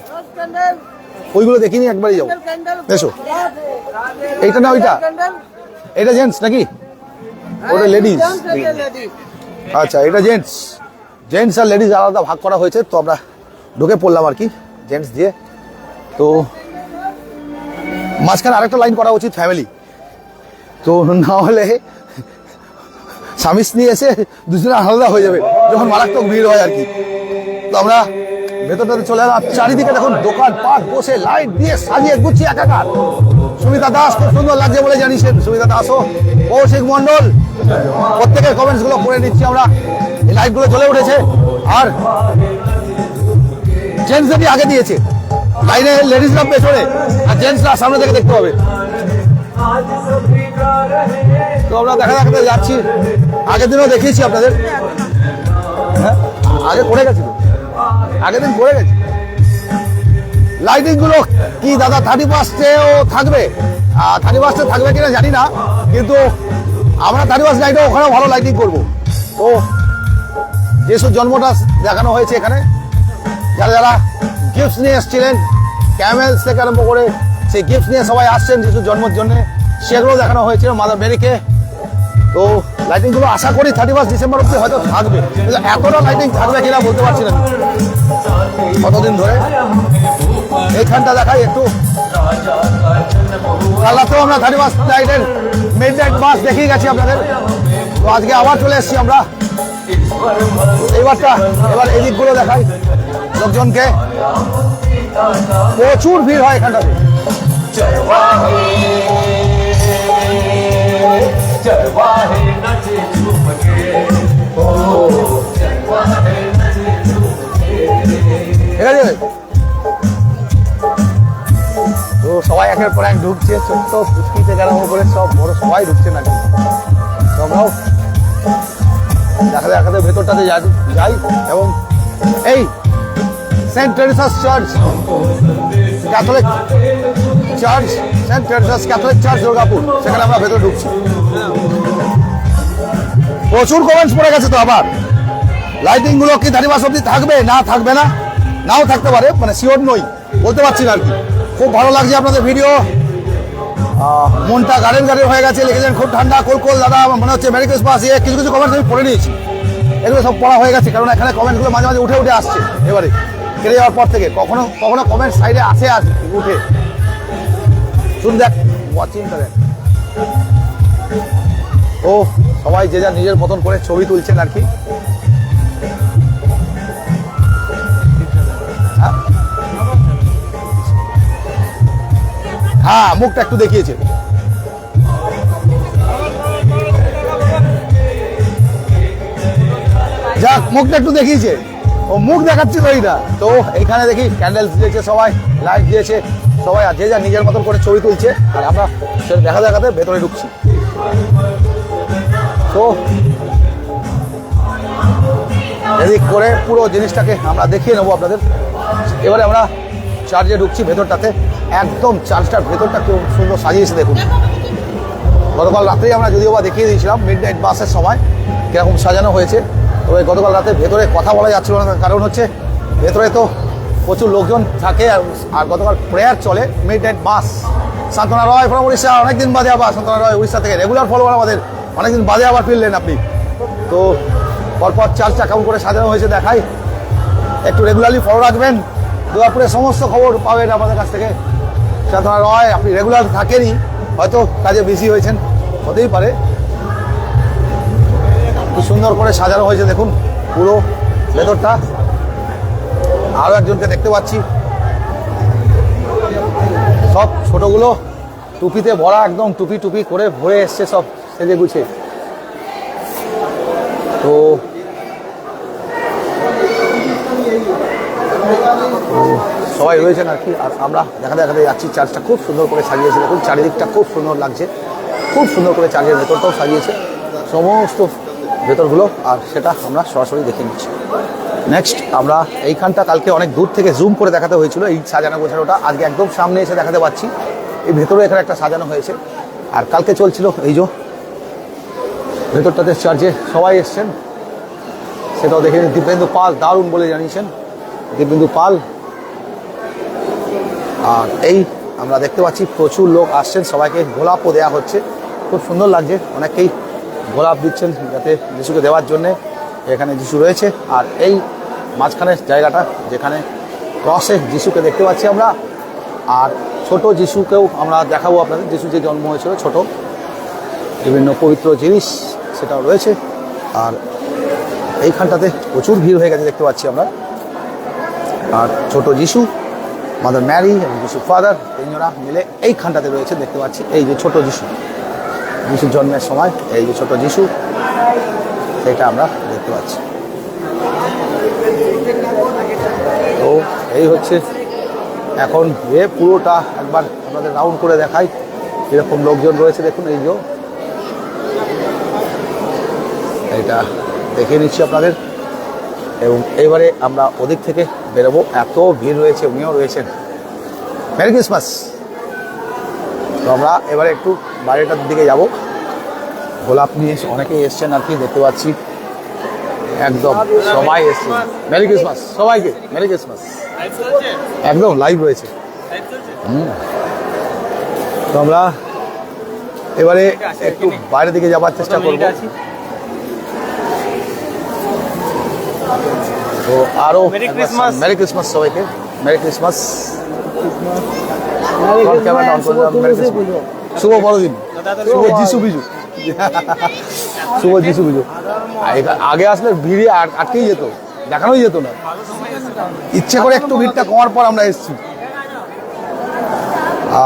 Speaker 1: ওইগুলো দেখিনি, একবারই যাবো। এসো, এইটা না ওইটা, এটা জেন্টস নাকি, ওটা লেডিস? আচ্ছা, এটা জেন্টস আর লেডিস আলাদা ভাগ করা হয়েছে। তো আমরা ঢুকে পড়লাম আর কি জেন্টস দিয়ে। তো মাঝখানে আরেকটা লাইন করা উচিত ফ্যামিলি, তো না হলে স্বামী স্ত্রী এসে দুজনে আলাদা হয়ে যাবে যখন মারাত্মক ভিড় হয় আর কি। তো আমরা ভেতরটাতে চলে এলাম, চারিদিকে দেখুন দোকান পাট বসে লাইট দিয়ে সাজিয়ে গুছিয়ে একাকার। সুমিতা দাস খুব সুন্দর লাগছে বলে জানিয়েছেন, সুমিতা দাসও, কৌশিক মন্ডল, প্রত্যেকের কমেন্টস গুলো পড়ে নিচ্ছি আমরা। এই লাইটগুলো জ্বলে উঠেছে আর জেন্টসদেরই আগে দিয়েছে, লাইনে লেডিসরা পেছনে আর জেন্টসরা সামনে থেকে দেখতে হবে। তো আমরা দেখা দেখাতে যাচ্ছি, আগের দিনও দেখিয়েছি আপনাদের। হ্যাঁ আগে করে গেছি, আগের দিন করে গেছি। লাইটিং গুলো কি দাদা 31ও থাকবে? 31 থাকবে কিনা জানি না, কিন্তু আমরা 31 নাইটে ওখানে ভালো লাইটিং করবো। তো যিশুর জন্মটা দেখানো হয়েছে এখানে, যারা যারা গিফট নিয়ে এসেছিলেন, ক্যামেলস থেকে আরম্ভ করে সেই গিফট নিয়ে সবাই আসছেন যিশুর জন্মের জন্য, সেগুলো দেখানো হয়েছিল মাদার মেরিকে। তো লাইটিং গুলো আশা করি 31 ডিসেম্বর অব্দি হয়তো থাকবে, কিন্তু এতটা লাইটিং থাকবে কিনা বলতে পারছি না কতদিন ধরে। এইখানটা দেখাই একটু, কালরাতেও আমরা 31 নাইটের মিড নাইট মাস দেখিয়ে গেছি আপনাদের। তো আজকে আবার চলে এসেছি আমরা এবার এদিকগুলো দেখাই লোকজনকে। প্রচুর ভিড় হয় এখানটাতে। ঠিক আছে, তো সবাই একের পর এক ঢুকছে, ছোট্ট পুষ্কি থেকে আরম্ভ করে সব বড় সবাই ঢুকছে নাকি। আমরাও দেখাতে দেখাতে ভেতরটাতে যাই এবং এই Saint Teresa's church Catholic church, Saint Teresa's Catholic church Durgapur, সেখানে আমরা ভেতরে ঢুকছি। প্রচুর কমেন্টস পড়ে গেছে। তো আবার লাইটিং গুলো কি 31 অব্দি থাকবে না থাকবে না, নাও থাকতে পারে, মানে শিওর নই, বলতে পারছি না আর কি। খুব ভালো লাগছে আপনাদের ভিডিও, মনটা গার্ডেন গার্ডেন হয়ে গেছে। লিখেছেন খুব ঠান্ডা কোল দাদা, আমার মনে হচ্ছে মেরি ক্রিসমাস। কিছু কিছু কমেন্টস আমি পড়ে নিয়েছি, এগুলো সব পড়া হয়ে গেছে, কারণ এখানে কমেন্টগুলো মাঝে মাঝে উঠে আসছে। এবারে কেটে যাওয়ার পর থেকে কখনো কখনো কমেন্ট সাইডে আসে উঠে, শুধু দেখ ওয়াচিংটা দেখ। ও সবাই যে যার নিজের মতন করে ছবি তুলছেন আর কি। হ্যাঁ মুখটা একটু দেখিয়েছে। যাক মুখটা একটু দেখিয়েছে, ও মুখ দেখাচ্ছিল এইটা। তো এইখানে দেখি ক্যান্ডেলস দিয়েছে সবাই, লাইট দিয়েছে সবাই, আর যে যা নিজের মতন করে ছবি তুলছে, আর আমরা সেটা দেখা দেখাতে ভেতরে ঢুকছি। তো এদিক করে পুরো জিনিসটাকে আমরা দেখিয়ে নেবো আপনাদের। এবারে আমরা চার্চে ঢুকছি ভেতরটাতে, একদম চার্চটার ভেতরটা খুব সুন্দর সাজিয়েছে দেখুন। গতকাল রাত্রেই আমরা যদিও বা দেখিয়ে দিয়েছিলাম মিড নাইট বাসের সময় কীরকম সাজানো হয়েছে। তবে গতকাল রাতে ভেতরে কথা বলা যাচ্ছিল না, কারণ হচ্ছে ভেতরে তো প্রচুর লোকজন থাকে, আর গতকাল প্রেয়ার চলে মিড নাইট বাস। সান্তনা রয় ফ্রম উড়িষ্যা, অনেকদিন বাদে আবার সান্তনা রয় উড়িষ্যা থেকে রেগুলার ফলোয়ার আমাদের, অনেকদিন বাদে আবার ফিরলেন আপনি। তো পরপর চার্চটা কেমন করে সাজানো হয়েছে দেখাই, একটু রেগুলারলি ফলো রাখবেন, দুর্গাপুরের সমস্ত খবর পাবেন আমাদের কাছ থেকে। সান্তনা রয় আপনি রেগুলার থাকেনই, হয়তো কাজে বিজি হয়েছেন, হতেই পারে। খুব সুন্দর করে সাজানো হয়েছে দেখুন পুরো ভেতরটা। আরও একজনকে দেখতে পাচ্ছি, সব ছোটগুলো টুপিতে ভরা, একদম টুপি টুপি করে ভরে এসছে সব সেজে গুছে। তো সবাই রয়েছেন আর কি, আর আমরা দেখাতে দেখাতে যাচ্ছি। চার্চটা খুব সুন্দর করে সাজিয়েছে দেখুন, চারিদিকটা খুব সুন্দর লাগছে, খুব সুন্দর করে চার্চের ভেতরটাও সাজিয়েছে সমস্ত ভেতরগুলো, আর সেটা আমরা সরাসরি দেখে নিচ্ছি। নেক্সট আমরা এইখানটা কালকে অনেক দূর থেকে জুম করে দেখাতে হয়েছিল এই সাজানো গোছানোটা, আজকে একদম সামনে এসে দেখাতে পাচ্ছি। এই ভেতরে এখানে একটা সাজানো হয়েছে, আর কালকে চলছিল এই যে ভেতরটাতে চার্চে সবাই এসছেন, সেটাও দেখে নিন। দীপেন্দু পাল দারুণ বলে জানিয়েছেন, দীপেন্দু পাল। আর এই আমরা দেখতে পাচ্ছি প্রচুর লোক আসছেন, সবাইকে গোলাপও দেওয়া হচ্ছে, খুব সুন্দর লাগছে। অনেকেই গোলাপ দিচ্ছেন যাতে যিশুকে দেওয়ার জন্যে। এখানে যিশু রয়েছে, আর এই মাঝখানের জায়গাটা যেখানে ক্রসে যিশুকে দেখতে পাচ্ছি আমরা, আর ছোট যিশুকেও আমরা দেখাবো আপনাদের। যিশু যে জন্ম হয়েছিল ছোট, বিভিন্ন পবিত্র জিনিস সেটাও রয়েছে। আর এইখানটাতে প্রচুর ভিড় হয়ে গেছে দেখতে পাচ্ছি আমরা। আর ছোট যিশু, মাদার ম্যারি এবং যিশু ফাদার, তিনজনা মিলে এইখানটাতে রয়েছে দেখতে পাচ্ছি। এই যে ছোট যিশু, যিশুর জন্মের সময় এই যে ছোট যিশু, সেটা আমরা দেখতে পাচ্ছি। তো এই হচ্ছে এখন পুরোটা একবার আপনাদের রাউন্ড করে দেখাই এরকম লোকজন রয়েছে। দেখুন এই যে এটা দেখে নিচ্ছি আপনাদের, এবং এইবারে আমরা ওদিক থেকে বেরোবো। এত ভিড় রয়েছে, উনিও রয়েছেন। Merry Christmas. তো আমরা এবারে একটু বাইরেটার দিকে যাব। গোলাপ নিয়ে অনেকেই এসছেন আর কি, দেখতে পাচ্ছি একদম সবাই এসছে। মেরি ক্রিসমাস সবাইকে, মেরি ক্রিসমাস। একদম লাইভ রয়েছে। তো আমরা এবারে একটু বাইরের দিকে যাবার চেষ্টা করব। তো আরো মেরি ক্রিসমাস সবাইকে, মেরি ক্রিসমাস। শুভ বড়দিন, শুভ যিশু বিজু, শুভ যিশু বিজু। আগে আসলে ভিড়ে আটকেই যেত, দেখানোই যেত না। ইচ্ছে করে একটু ভিড়টা কমার পর আমরা এসেছি,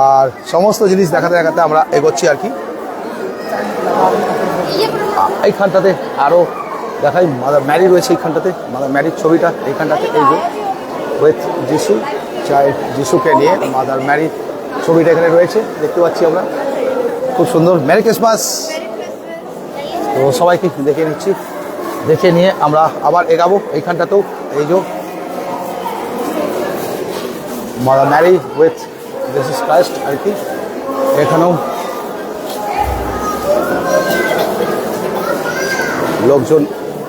Speaker 1: আর সমস্ত জিনিস দেখাতে দেখাতে আমরা এগোচ্ছি আর কি। এইখানটাতে আরো দেখাই মাদার ম্যারি রয়েছে, এইখানটাতে মাদার ম্যারির ছবিটা এইখানটাতে, এই যে উইথ যিশু, চাইল্ড যিশুকে নিয়ে মাদার ম্যারির ছবিটা এখানে রয়েছে, দেখতে পাচ্ছি আমরা। খুব সুন্দর। Merry Christmas. তো সবাইকে দেখে নিচ্ছি, দেখে নিয়ে আমরা আবার এগাবো। এইখানটাতেও এই যে mother Mary with Jesus Christ আর কি, এখানেও লোকজন।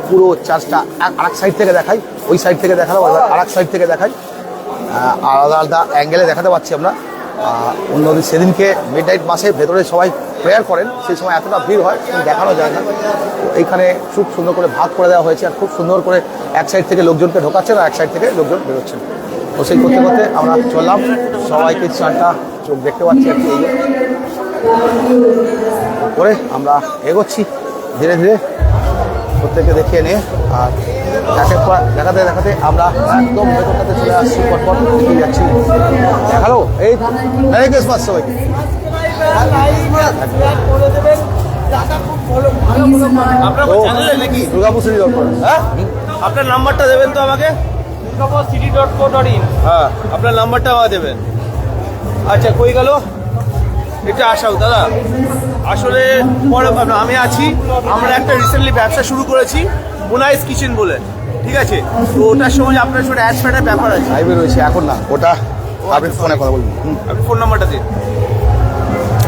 Speaker 1: পুরো চার্চটা আরেক সাইড থেকে দেখাই, ওই সাইড থেকে দেখালাম, আরেক সাইড থেকে দেখাই, আলাদা আলাদা অ্যাঙ্গেলে দেখাতে পাচ্ছি আমরা। অন্যদিন সেদিনকে মিড নাইট মাসে ভেতরে সবাই প্রেয়ার করেন, সেই সময় এতটা ভিড় হয় দেখানো যায় না। তো এইখানে খুব সুন্দর করে ভাগ করে দেওয়া হয়েছে, আর খুব সুন্দর করে এক সাইড থেকে লোকজনকে ঢোকাচ্ছেন আর এক সাইড থেকে লোকজন বেরোচ্ছেন। তো সেই করতে করতে আমরা চললাম, সবাইকে চারটা চোখ দেখতে পাচ্ছি আর কি। এই করে আমরা এগোচ্ছি ধীরে ধীরে, প্রত্যেককে দেখিয়ে নিয়ে, আর একের পর দেখাতে দেখাতে আমরা একদম ভেতরটাতে চলে আসছি, পরপর দেখিয়ে যাচ্ছি। দেখালো এই মেরি ক্রিসমাস সবাইকে। Durgapur city dot com.
Speaker 3: হ্যাঁ, আপনার নাম্বারটা দেবেন তো আমাকে। Durgapur city .co.in। হ্যাঁ, আপনার নাম্বারটা আমাকে দেবেন। আচ্ছা, কই গেল এটা? আসাও দাদা, আসলে পরে আমি আছি। আমরা একটা রিসেন্টলি ব্যবসা শুরু করেছি, মোনাইস কিচেন বলে, ঠিক আছে? তো ওটার সময় আপনার সাথে অ্যাড ফ্যাডের ব্যাপার আছে।
Speaker 1: লাইভে রয়েছে এখন না, ওটা আপনি ফোনে কথা বলুন।
Speaker 3: আপনি ফোন নাম্বারটা দিন।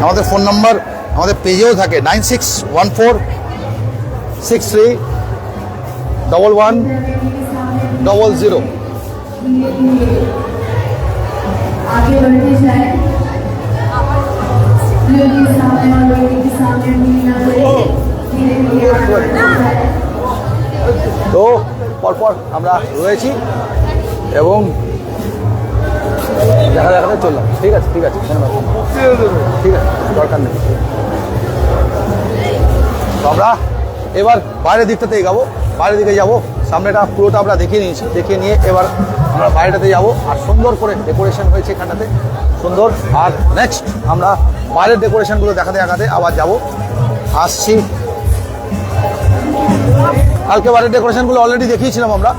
Speaker 1: আমাদের ফোন নাম্বার আমাদের পেজেও থাকে 9614631100।
Speaker 5: आगे बढ़ते जाए,
Speaker 1: তো পরপর আমরা রয়েছি এবং দেখা দেখাতে চললাম। ঠিক আছে, ঠিক আছে, ঠিক আছে, দরকার নেই। তো আমরা এবার বাইরের দিকটাতে এগাবো, বাইরের দিকে যাবো। সামনেটা পুরোটা আমরা দেখিয়ে নিয়েছি, দেখিয়ে নিয়ে এবার আমরা বাইরেটাতে যাবো। আর সুন্দর করে ডেকোরেশন হয়েছে এখানটাতে, সুন্দর। আর নেক্সট আমরা বাইরের ডেকোরেশনগুলো দেখাতে দেখাতে আবার যাব, আসছি। কালকে বাইরের ডেকোরেশনগুলো অলরেডি দেখিয়েছিলাম আমরা,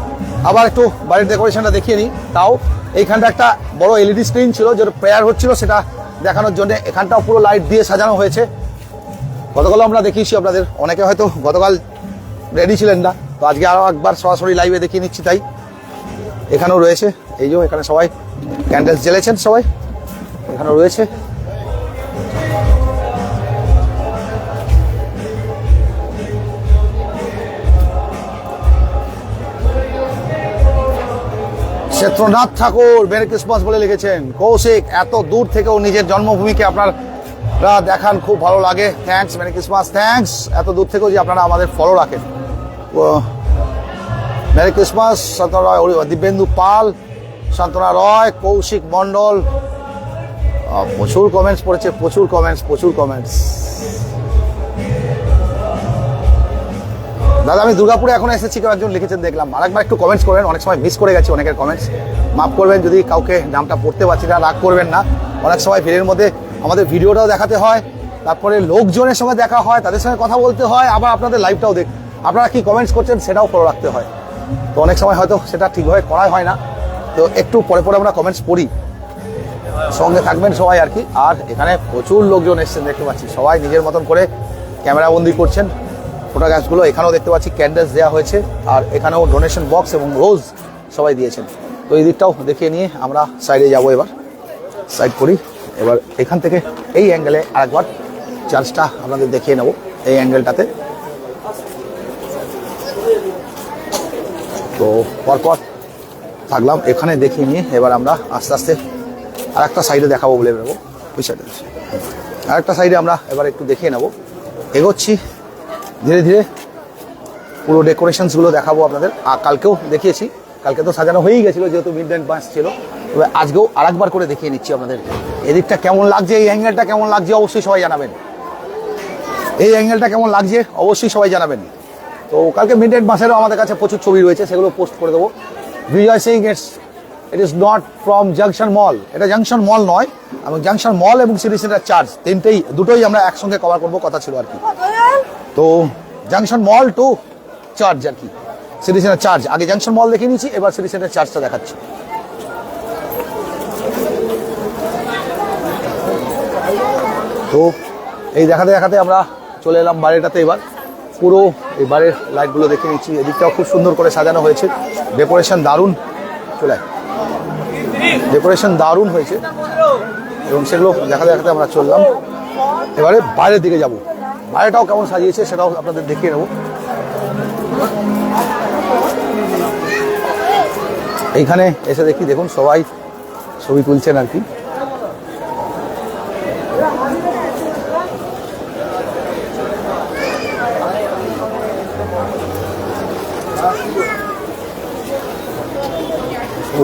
Speaker 1: আবার একটু বাইরের ডেকোরেশনটা দেখিয়ে নিই। তাও এইখানটা একটা বড় এলইডি স্ক্রিন ছিল, যেটা প্রেয়ার হচ্ছিল, সেটা দেখানোর জন্য এখানটাও পুরো লাইট দিয়ে সাজানো হয়েছে। গতকাল আমরা দেখিয়েছি আপনাদের, অনেকে হয়তো গতকাল রেডি ছিলেন না, তো আজকে আরও একবার সরাসরি লাইভে দেখিয়ে নিচ্ছি। তাই এখানেও রয়েছে, এই যে এখানে সবাই ক্যান্ডেলস জ্বেলেছেন, সবাই এখানেও রয়েছে। ক্ষেত্রনাথ ঠাকুর মেরি ক্রিসমাস বলে লিখেছেন। কৌশিক, এত দূর থেকেও নিজের জন্মভূমিকে আপনারা দেখান, খুব ভালো লাগে। থ্যাঙ্কস মেরি ক্রিসমাস, থ্যাঙ্কস এত দূর থেকেও যে আপনারা আমাদের ফলো রাখেন। Merry Christmas. শান্তনা রয়, দিব্যেন্দু পাল, শান্তনা রয়, কৌশিক মণ্ডল, প্রচুর কমেন্টস পড়েছে, প্রচুর কমেন্টস। দাদা আমি দুর্গাপুরে এখন এসেছি, কেউ একজন লিখেছেন দেখলাম। আরেকবার একটু কমেন্টস করবেন, অনেক সময় মিস করে গেছি অনেকের কমেন্টস, মাফ করবেন যদি কাউকে নামটা পড়তে পারছি না, রাগ করবেন না। অনেক সময় ভিড়ের মধ্যে আমাদের ভিডিওটাও দেখাতে হয়, তারপরে লোকজনের সঙ্গে দেখা হয়, তাদের সঙ্গে কথা বলতে হয়, আবার আপনাদের লাইভটাও আপনারা কি কমেন্টস করছেন সেটাও ফলো রাখতে হয়। তো অনেক সময় হয়তো সেটা ঠিকভাবে করা হয় না, তো একটু পরে পরে আমরা কমেন্টস পড়ি, সঙ্গে থাকবেন সবাই আর কি। আর এখানে প্রচুর লোকজন এসেছেন দেখতে পাচ্ছি, সবাই নিজের মতন করে ক্যামেরা বন্দি করছেন ফটোগ্রাফসগুলো। এখানেও দেখতে পাচ্ছি ক্যান্ডেলস দেওয়া হয়েছে, আর এখানেও ডোনেশন বক্স এবং রোজ সবাই দিয়েছেন। তো এই দিকটাও দেখিয়ে নিয়ে আমরা সাইডে যাব, এবার সাইড করি। এবার এখান থেকে এই অ্যাঙ্গেলে আরেকবার চার্চটা আপনাদের দেখিয়ে নেব, এই অ্যাঙ্গেলটাতে। তো পরপর থাকলাম এখানে দেখিয়ে নিয়ে এবার আমরা আস্তে আস্তে আরেকটা সাইডে দেখাবো বলে নেবো, ওই সাইডে আরেকটা সাইডে আমরা এবার একটু দেখিয়ে নেব। এগোচ্ছি ধীরে ধীরে, পুরো ডেকোরেশনসগুলো দেখাবো আপনাদের। আর কালকেও দেখিয়েছি, কালকে তো সাজানো হয়েই গেছিলো যেহেতু মিড নাইট মাস ছিল, তবে আজকেও আরেকবার করে দেখিয়ে নিচ্ছি আপনাদের। এদিকটা কেমন লাগছে, এই অ্যাঙ্গেলটা কেমন লাগছে অবশ্যই সবাই জানাবেন, এই অ্যাঙ্গেলটা কেমন লাগছে অবশ্যই সবাই জানাবেন। তো কালকে মিড নাইট মাসেরও আমাদের কাছে প্রচুর ছবি রয়েছে, সেগুলো পোস্ট করে দেবো। Bijay Singh it is not from Junction Mall, এটা জাংশন মল নয়, এবং জাংশন মল এবং সিটি সেন্টার চার্চ দুটোই আমরা একসঙ্গে কভার করবো কথা ছিল আর কি। তো জাংশন মল টু চার্চ আর কি, সিটি সেন্টার চার্চ, আগে জাংশন মল দেখে নিয়েছি, এবার সিটি সেন্টার চার্চটা দেখাচ্ছি। তো এই দেখাতে দেখাতে আমরা চলে এলাম বাড়িটাতে। এবার পুরো এই বাড়ির লাইটগুলো দেখে নিচ্ছি, এদিকটাও খুব সুন্দর করে সাজানো হয়েছে, ডেকোরেশন দারুণ, চলে ডেকোরেশন দারুণ হয়েছে, এবং সেগুলো দেখাতে দেখাতে আমরা চললাম। এবারে বাইরের দিকে যাব, বাইরেটাও কেমন সাজিয়েছে সেটাও আপনাদের দেখিয়ে নেব। এইখানে এসে দেখি, দেখুন সবাই ছবি তুলছেন আর কি।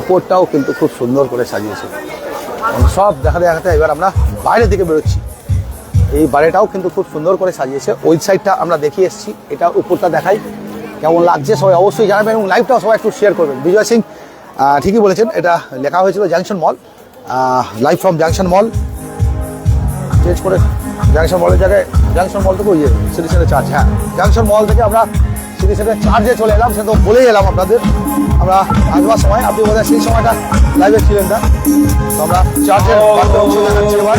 Speaker 1: উপরটাও কিন্তু খুব সুন্দর করে সাজিয়েছে, সব দেখাতে দেখাতে এবার আমরা বাইরের দিকে বেরোচ্ছি। এই বাড়িটাও কিন্তু খুব সুন্দর করে সাজিয়েছে, ওই সাইডটা আমরা দেখিয়ে এসেছি, এটা উপরটা দেখাই কেমন লাগছে সবাই অবশ্যই জানাবেন, এবং লাইভটাও সবাই একটু শেয়ার করবেন। বিজয় সিং ঠিকই বলেছেন, এটা লেখা হয়েছিল junction mall, live from Junction mall, change করে জাংশন মলের জায়গায় জাংশন মল থেকে ওই সিটি সেন্টার চার্চ, হ্যাঁ জাংশন মল থেকে আমরা সিটি সেন্টার চার্চে চলে এলাম, সে তো বলেই এলাম আপনাদের। আমরা আসবার সময় আপনি বোধহয় সেই সময়টা লাইভে ছিলেন না, তো আমরা চার্চের দেখাচ্ছি এবার।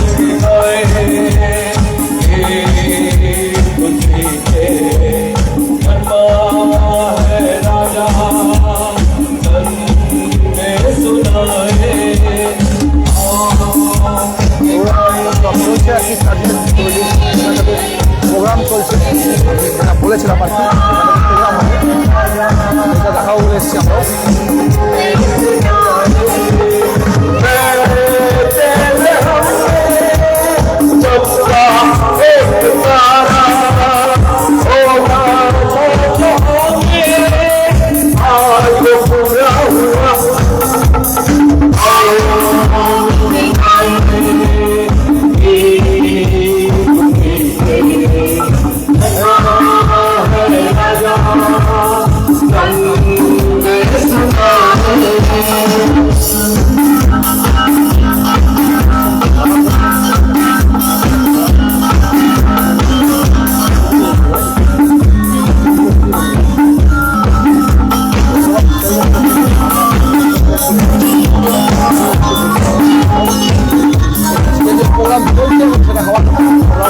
Speaker 1: প্রোগ্রাম চলছে, যেটা বলেছিলাম আর কি, প্রোগ্রাম হবে, এটা দেখাও বলে এসেছি আমরাও। প্রোগ্রাম চলছে সেটা হওয়ার আমরা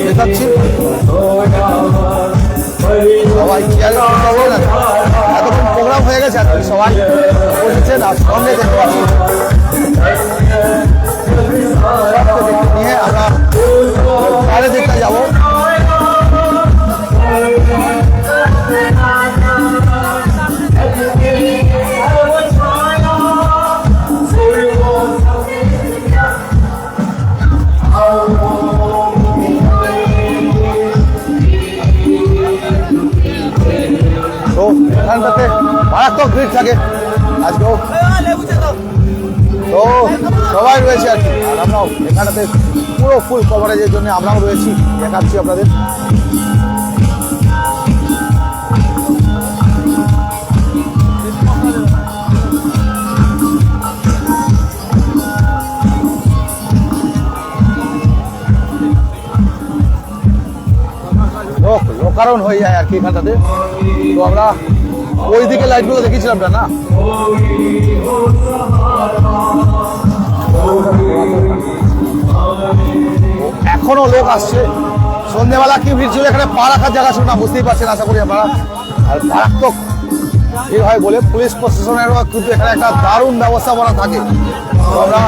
Speaker 1: দেখাচ্ছি সবাই এতক্ষণ প্রোগ্রাম হয়ে গেছে, সবাই বসেছেন আর সঙ্গে দেখতে পাচ্ছি নিয়ে আমরা বাইরের দিকটা যাবো। তো এখানটাতে মারাত্মক ভিড় থাকে আজকেও, তো সবাই রয়েছে আর কি, আর আমরাও এখানটাতে পুরো ফুল কভারেজের জন্য আমরাও রয়েছি, দেখাচ্ছি আপনাদের। অকারণ হয়ে যায় আর কি এখানটাতে। তো আমরা ওই দিকে লাইটগুলো দেখেছিলাম না এখনো লোক আসছে। সন্ধ্যেবেলা কি ভিড় ছিল এখানে, পা রাখার জায়গা ছিল না, বুঝতেই পারছেন আশা করি আপনারা। আর মারাত্মক ভিড় হয় বলে পুলিশ প্রশাসনেরও কিন্তু এখানে একটা দারুণ ব্যবস্থাপনা থাকে। তো আমরা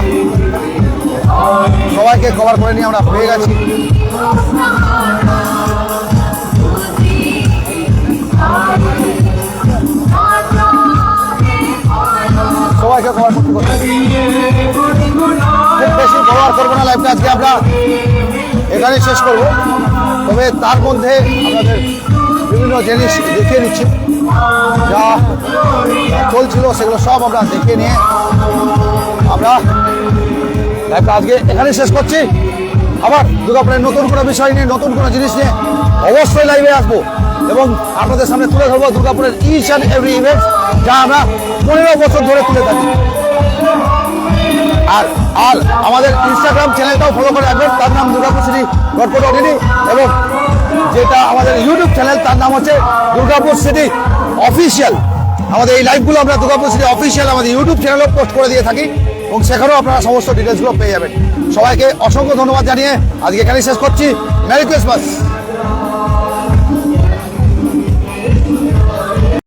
Speaker 1: সবাইকে কভার করে নিয়ে আমরা পেয়ে গেছি। সবাইকে কভার করতে করতে খুব বেশি কভার করবো না লাইভটা, আজকে আমরা এখানে শেষ করবো। তবে তার মধ্যে আপনাদের বিভিন্ন জিনিস দেখিয়ে নিচ্ছি, যা চলছিল সেগুলো সব আমরা দেখিয়ে নিয়ে আমরা লাইভটা আজকে এখানে শেষ করছি। আবার দুর্গাপুরের নতুন কোনো বিষয় নিয়ে, নতুন কোনো জিনিস নিয়ে অবশ্যই লাইভে আসবো এবং আপনাদের সামনে তুলে ধরবো দুর্গাপুরের ইচ অ্যান্ড এভরি ইভেন্ট, যা আমরা 15 বছর ধরে তুলে থাকি। আর আর আমাদের ইনস্টাগ্রাম চ্যানেলটাও ফলো করে রাখবেন, তার নাম দুর্গাপুর সিটি .co.in, এবং যেটা আমাদের ইউটিউব চ্যানেল তার নাম হচ্ছে দুর্গাপুর সিটি অফিসিয়াল। আমাদের এই লাইভগুলো আমরা দুর্গাপুর সিটি অফিসিয়াল আমাদের ইউটিউব চ্যানেলেও পোস্ট করে দিয়ে থাকি এবং সেখানেও আপনারা সমস্ত ডিটেলসগুলো পেয়ে যাবেন। সবাইকে অসংখ্য ধন্যবাদ জানিয়ে আজকে এখানেই শেষ করছি। Merry Christmas.